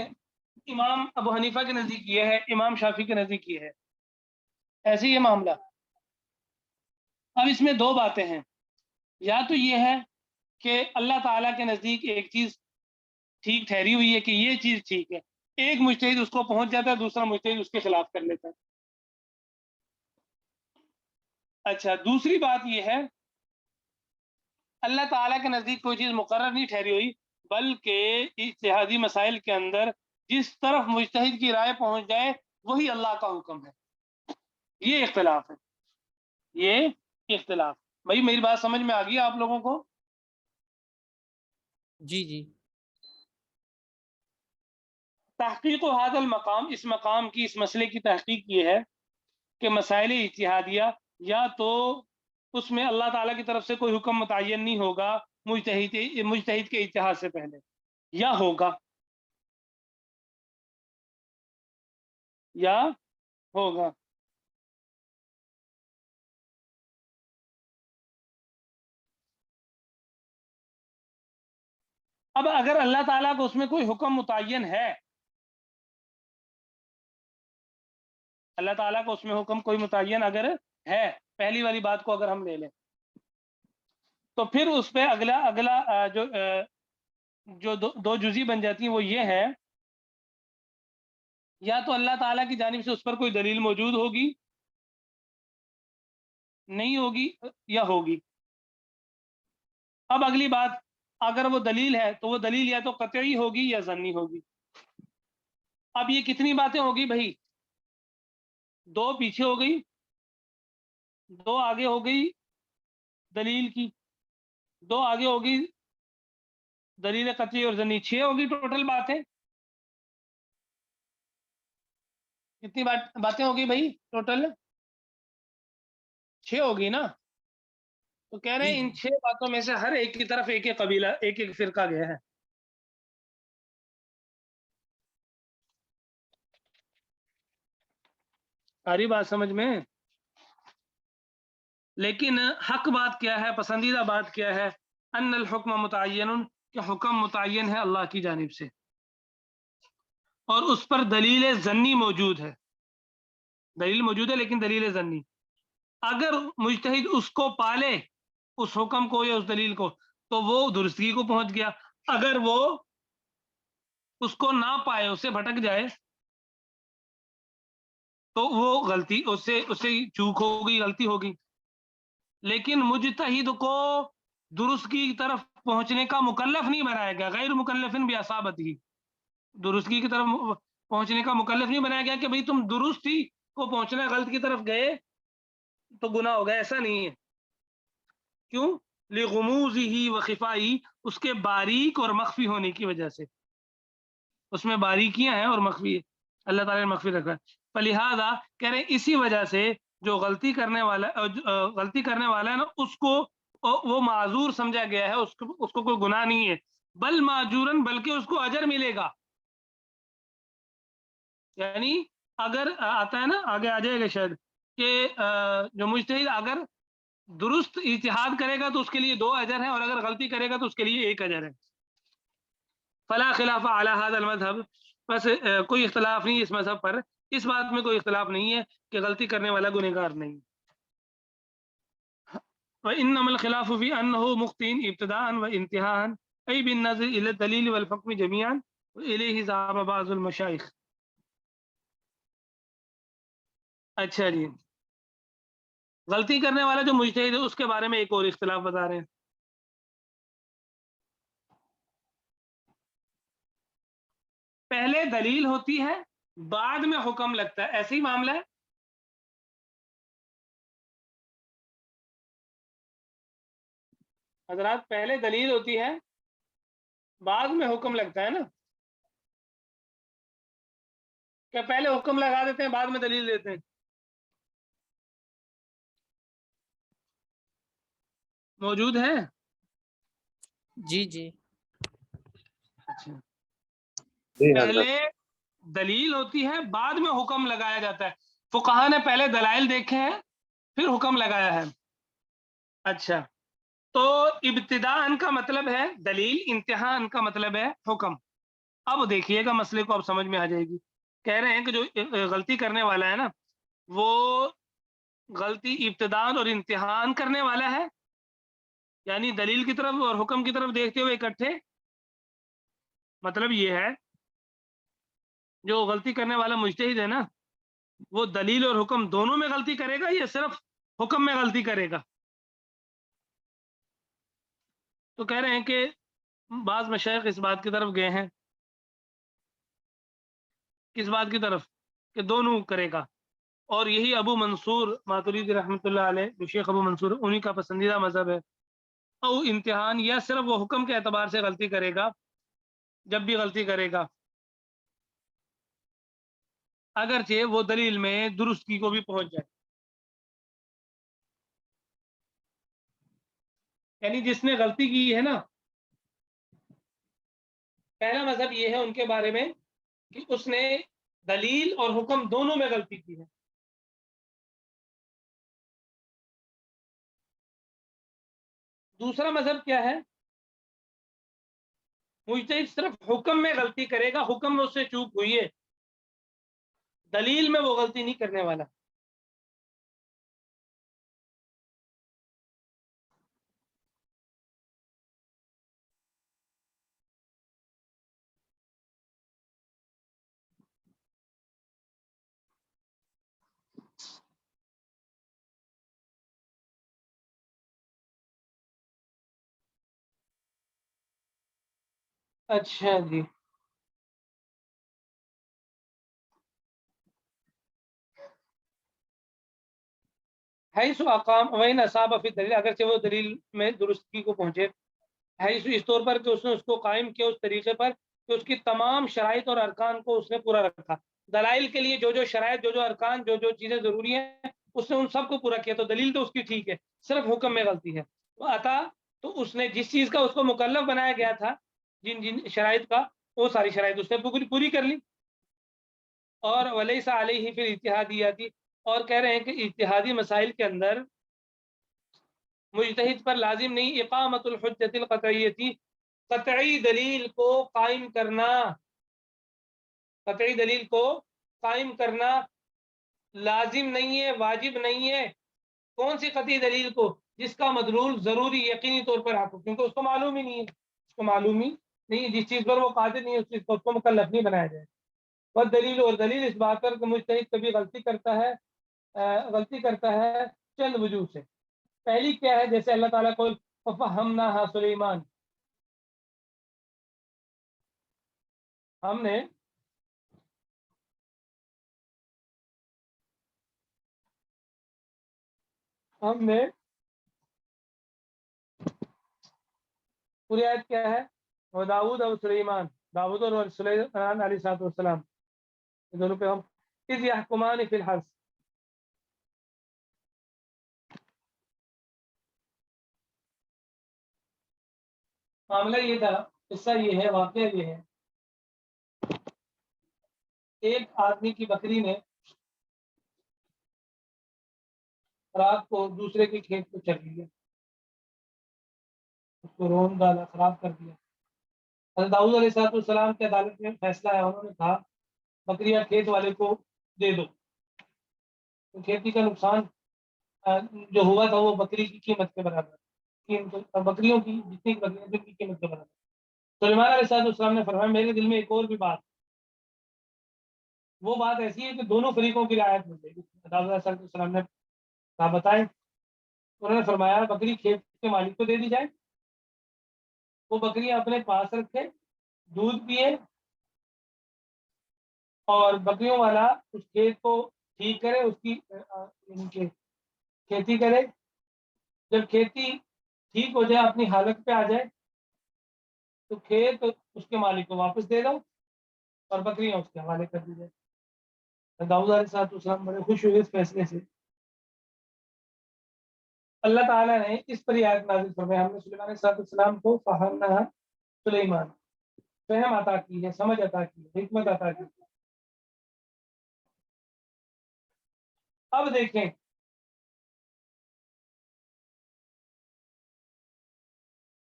امام ابو حنیفہ کے نزدیک یہ ہے، امام شافعی کے نزدیک یہ ہے، ایسے یہ معاملہ۔ اب اس میں دو باتیں ہیں، یا تو یہ ہے کہ اللہ تعالیٰ کے نزدیک ایک چیز ٹھیک ٹھہری ہوئی ہے کہ یہ چیز ٹھیک ہے، ایک مجتہد اس کو پہنچ جاتا ہے، دوسرا مجتہد اس کے خلاف کر لیتا ہے۔ اچھا، دوسری بات یہ ہے اللہ تعالیٰ کے نزدیک کوئی چیز مقرر نہیں ٹھہری ہوئی، بلکہ اجتہادی مسائل کے اندر جس طرف مجتہد کی رائے پہنچ جائے وہی اللہ کا حکم ہے۔ یہ اختلاف ہے، یہ اختلاف۔ بھائی میری بات سمجھ میں آ گئی آپ لوگوں کو؟ جی جی تحقیق و هذا المقام، اس مقام کی، اس مسئلے کی تحقیق یہ ہے کہ مسائل اجتہادیہ یا تو اس میں اللہ تعالیٰ کی طرف سے کوئی حکم متعین نہیں ہوگا مجتہد کے اجتہاد سے پہلے، یا ہوگا اب اگر اللہ تعالیٰ کو اس میں کوئی حکم متعین ہے، اللہ تعالیٰ کو اس میں حکم کوئی متعین اگر ہے، پہلی والی بات کو اگر ہم لے لیں، تو پھر اس پہ اگلا جو دو جزی بن جاتی ہیں وہ یہ ہے، یا تو اللہ تعالیٰ کی جانب سے اس پر کوئی دلیل موجود ہوگی، نہیں ہوگی، یا ہوگی۔ اب اگلی بات، اگر وہ دلیل ہے تو وہ دلیل یا تو قطعی ہوگی یا ظنی ہوگی۔ اب یہ کتنی باتیں ہوگی بھائی؟ دو پیچھے ہو گئی، دو آگے ہو گئی دلیل کی، دو آگے ہوگی دلیل قطعی اور ظنی، 6 ہوگی ٹوٹل باتیں۔ کتنی باتیں ہوگی بھائی ٹوٹل؟ 6 ہوگی نا؟ تو کہہ رہے ہیں ان 6 باتوں میں سے ہر ایک کی طرف ایک ایک قبیلہ، ایک ایک فرقہ گیا ہے۔ آ رہی بات سمجھ میں؟ لیکن حق بات کیا ہے، پسندیدہ بات کیا ہے؟ ان الحکم متعین، کہ حکم متعین ہے اللہ کی جانب سے، اور اس پر دلیل ظنی موجود ہے، دلیل موجود ہے لیکن دلیل ظنی۔ اگر مجتہد اس کو پالے، اس حکم کو یا اس دلیل کو، تو وہ درستگی کو پہنچ گیا۔ اگر وہ اس کو نہ پائے، اس سے بھٹک جائے، تو وہ غلطی، اس سے چوک ہوگی، غلطی ہوگی۔ لیکن مجتہد کو درستگی کی طرف پہنچنے کا مکلف نہیں بنایا گیا، غیر مکلف باصابتہ، درستگی کی طرف پہنچنے کا مکلف نہیں بنایا گیا کہ بھئی تم درستی کو پہنچنا، غلط کی طرف گئے تو گناہ ہو گیا، ایسا نہیں ہے۔ کیوں؟ لغموضہ و خفائہ، اس کے باریک اور مخفی ہونے کی وجہ سے، اس میں باریکیاں ہیں اور مخفی، اللہ تعالیٰ نے مخفی رکھا ہے۔ فلہذا کہہ رہے ہیں اسی وجہ سے جو غلطی کرنے والا ہے نا، اس کو وہ معذور سمجھا گیا ہے، اس کو کوئی گناہ نہیں ہے، بل معجورن، بلکہ اس کو اجر ملے گا۔ یعنی اگر آتا ہے نا، آگے آ جائے گا شاید، کہ جو مجتہد اگر درست اجتہاد کرے گا تو اس کے لیے 2 اجر ہیں، اور اگر غلطی کرے گا تو اس کے لیے 1 اجر ہے۔ فلا خلاف علی هذا المذهب، بس کوئی اختلاف نہیں اس مذہب پر، اس بات میں کوئی اختلاف نہیں ہے کہ غلطی کرنے والا گنہگار نہیں. وانما الخلاف في انه مخطئ ابتداء وانتهاء اي بالنظر الى الدليل والحكم جميعا واليه ذهب بعض المشايخ. اچھا جی، غلطی کرنے والا جو مجتہد ہے اس کے بارے میں ایک اور اختلاف بتا رہے ہیں. پہلے دلیل ہوتی ہے بعد میں حکم لگتا ہے، ایسے ہی معاملہ ہے. حضرات پہلے دلیل ہوتی ہے بعد میں حکم لگتا ہے نا، کیا پہلے حکم لگا دیتے ہیں بعد میں دلیل دیتے ہیں؟ موجود ہے؟ جی جی. اچھا، پہلے دلیل ہوتی ہے بعد میں حکم لگایا جاتا ہے. فقہا نے پہلے دلائل دیکھے ہیں پھر حکم لگایا ہے. اچھا، تو ابتداءً کا مطلب ہے دلیل، انتہاءً کا مطلب ہے حکم. اب دیکھیے گا مسئلے کو اب سمجھ میں آ جائے گی. کہہ رہے ہیں کہ جو غلطی کرنے والا ہے نا وہ غلطی ابتداءً اور انتہاءً کرنے والا ہے، یعنی دلیل کی طرف اور حکم کی طرف دیکھتے ہوئے اکٹھے. مطلب یہ ہے جو غلطی کرنے والا مجتہد ہے نا وہ دلیل اور حکم دونوں میں غلطی کرے گا یا صرف حکم میں غلطی کرے گا؟ تو کہہ رہے ہیں کہ بعض مشائخ اس بات کی طرف گئے ہیں. کس بات کی طرف؟ کہ دونوں کرے گا. اور یہی ابو منصور ماتریدی رحمۃ اللہ علیہ، جو شیخ ابو منصور انہی کا پسندیدہ مذہب ہے. او امتحان، یا صرف وہ حکم کے اعتبار سے غلطی کرے گا جب بھی غلطی کرے گا، اگرچہ وہ دلیل میں درستگی کو بھی پہنچ جائے. یعنی جس نے غلطی کی ہے نا، پہلا مذہب یہ ہے ان کے بارے میں کہ اس نے دلیل اور حکم دونوں میں غلطی کی ہے. دوسرا مذہب کیا ہے؟ مجتہد صرف حکم میں غلطی کرے گا، حکم میں اس سے چوک ہوئی ہے، دلیل میں وہ غلطی نہیں کرنے والا. اچھا جی، حیث اقام وین اصاب فی دلیل، اگرچہ وہ دلیل میں درستگی کو پہنچے، حیث اس طور پر کہ اس نے اس کو قائم کیا اس طریقے پر کہ اس کی تمام شرائط اور ارکان کو اس نے پورا رکھا. دلائل کے لیے جو جو شرائط، جو جو ارکان، جو جو چیزیں ضروری ہیں اس نے ان سب کو پورا کیا، تو دلیل تو اس کی ٹھیک ہے، صرف حکم میں غلطی ہے. وہ عطا، تو اس نے جس چیز کا اس کو مکلف بنایا گیا تھا، جن جن شرائط کا، وہ ساری شرائط اس نے پوری کر لی. اور ولیس علیہ فی الاجتہادیاتی، اور کہہ رہے ہیں کہ اجتہادی مسائل کے اندر مجتہد پر لازم نہیں اقامت الحجت القطعیتی، قطعی دلیل کو قائم کرنا، قطعی دلیل کو قائم کرنا لازم نہیں ہے، واجب نہیں ہے. کون سی قطعی دلیل کو؟ جس کا مدلول ضروری یقینی طور پر حق ہو، کیونکہ اس کو معلوم ہی نہیں ہے، اس کو معلوم ہی نہیں، جس چیز پر وہ قادر نہیں ہے اس چیز کو اس کو مکلف نہیں بنایا جائے. بس دلیل، اور دلیل اس بات پر کہ مجتہد کبھی غلطی کرتا ہے چند وجوہ سے. پہلی کیا ہے؟ جیسے اللہ تعالیٰ کو فَفَهَّمْنَاهَا سلیمان، ہم نے پوری آیت کیا ہے؟ وہ داؤد اور سلیمان، داؤد اور سلیمان علیہ السلام، دونوں پہ ہم اذ یحکمان فی الحرث. معاملہ یہ تھا، قصہ یہ ہے، واقعہ یہ ہے، ایک آدمی کی بکری نے رات کو دوسرے کے کھیت کو چر لیا، اس کو رون ڈالا، خراب کر دیا. حضرت داؤد علیہ السلام کی عدالت میں فیصلہ ہے، انہوں نے کہا بکریاں کھیت والے کو دے دو. تو کھیتی کا نقصان جو ہوا تھا وہ بکری کی قیمت کے برابر، بکریوں کی جتنی بکریاں تھیں کی قیمت کے برابر. سلیمان علیہ السلام نے فرمایا میرے دل میں ایک اور بھی بات، وہ بات ایسی ہے کہ دونوں فریقوں کی رعایت مل جائے گی. داؤد علیہ السلام نے کہا بتائیں. انہوں نے فرمایا بکری کھیت کے مالک کو دے دی جائے، وہ بکریاں اپنے پاس رکھے، دودھ پیے، اور بکریوں والا اس کھیت کو ٹھیک کرے، اس کی کھیتی کرے. جب کھیتی ٹھیک ہو جائے، اپنی حالت پہ آ جائے، تو کھیت اس کے مالک کو واپس دے دو اور بکریاں اس کے حوالے کر دی جائے. داؤد علیہ السلام بڑے خوش ہوئے اس فیصلے سے. اللہ تعالیٰ نے اس پر آیت نازل فرمائی، ہم نے سلیمان علیہ السلام کو فہمنا سلیمان، فہم عطا کی ہے، سمجھ عطا کی ہے، حکمت عطا کی. اب دیکھیں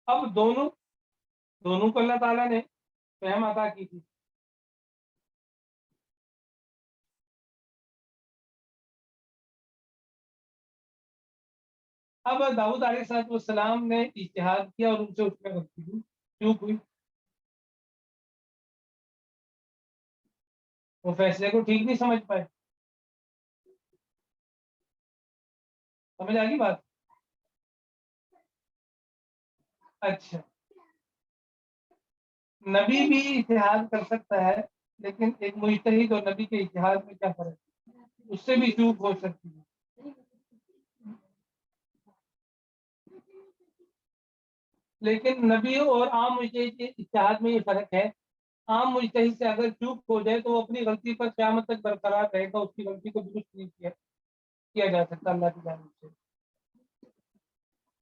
اب دونوں کو اللہ تعالیٰ نے فہم عطا کی تھی. اب داؤد علیہ السلام نے اجتہاد کیا اور ان سے اس میں غلطی ہوئی. کیوں ہوئی؟ وہ فیصلے کو ٹھیک نہیں سمجھ پائے. سمجھ آ گئی بات؟ اچھا، نبی بھی اجتہاد کر سکتا ہے، لیکن ایک مجتہد اور نبی کے اجتہاد میں کیا فرق ہے؟ اس سے بھی چوک ہو سکتی ہے. لیکن نبی اور عام مجتہد کے اجتہاد میں یہ فرق ہے، عام مجتہد سے اگر چوک ہو جائے تو وہ اپنی غلطی پر قیامت تک برقرار رہے گا، اس کی غلطی کو درست نہیں کیا جا سکتا اللہ کی جانب سے.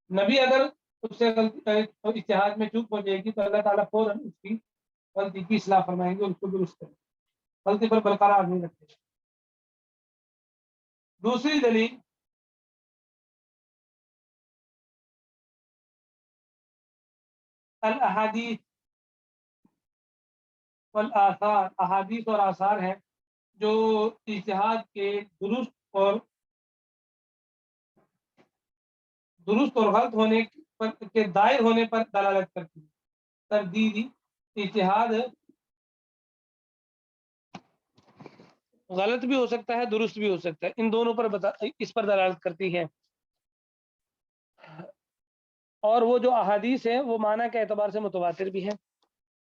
نبی اگر اس سے اجتہاد میں چوک ہو جائے گی تو اللہ تعالیٰ فوراً اس کی غلطی کی اصلاح فرمائیں گے، اس کو درست کریں گے، غلطی پر برقرار نہیں رکھتے. دوسری دلیل الاحادیث والآثار، احادیث اور آثار ہیں جو اجتہاد کے درست اور غلط ہونے کے دائر ہونے پر دلالت کرتی ہے. تردیدی اجتہاد غلط بھی ہو سکتا ہے، درست بھی ہو سکتا ہے، ان دونوں پر اس پر دلالت کرتی ہے. اور وہ جو احادیث ہیں وہ معنی کے اعتبار سے متواتر بھی ہیں.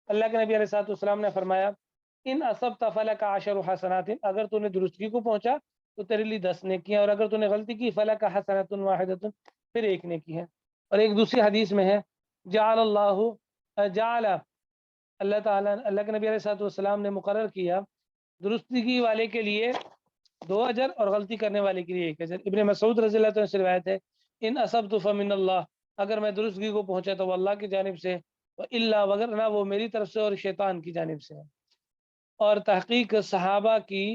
اللہ کے نبی علیہ السلام نے فرمایا ان اصبت فلک عشر حسنات، اگر تو نے درستگی کو پہنچا تو تیرے لیے 10 نیکیاں، اور اگر تو نے غلطی کی فلک حسنۃ واحدۃ، پھر ایک نیکی ہے. اور ایک دوسری حدیث میں ہے جعل اللہ تعالیٰ، اللہ کے نبی علیہ السلام نے مقرر کیا درستگی والے کے لیے 2 اجر اور غلطی کرنے والے کے لیے 1 اجر. ابن مسعود رضی اللہ عنہ سے روایت ہے ان اصبت فمن اللہ، اگر میں درستگی کو پہنچا تو وہ اللہ کی جانب سے، الا وگرنہ وہ میری طرف سے اور شیطان کی جانب سے ہے. اور تحقیق صحابہ کی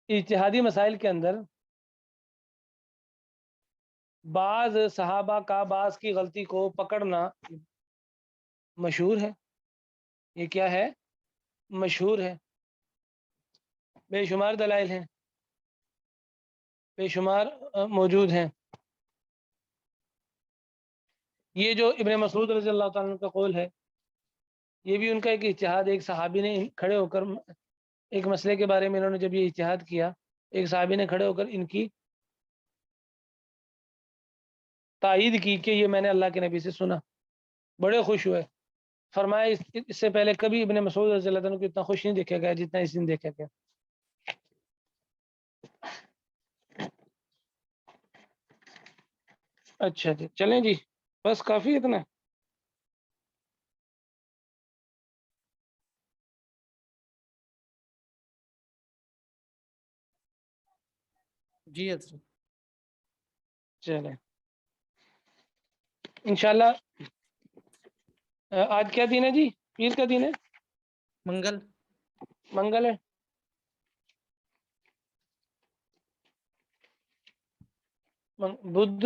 اجتہادی مسائل کے اندر بعض صحابہ کا بعض کی غلطی کو پکڑنا مشہور ہے. یہ کیا ہے؟ مشہور ہے. بے شمار دلائل ہیں، بے شمار موجود ہیں. یہ جو ابن مسعود رضی اللہ تعالیٰ عنہ کا قول ہے، یہ بھی ان کا ایک اجتہاد. ایک صحابی نے کھڑے ہو کر ایک مسئلے کے بارے میں انہوں نے جب یہ اجتہاد کیا، ایک صحابی نے کھڑے ہو کر ان کی تائید کی کہ یہ میں نے اللہ کے نبی سے سنا. بڑے خوش ہوئے. فرمایا اس سے پہلے کبھی ابن مسعود رضی اللہ عنہ کو اتنا خوش نہیں دیکھا گیا جتنا اس دن دیکھا گیا. اچھا جی، چلیں جی، بس کافی اتنا. جی حضرت. چلیں انشاءاللہ. آج کیا دن ہے جی؟ پیر کا دن ہے، منگل ہے. بدھ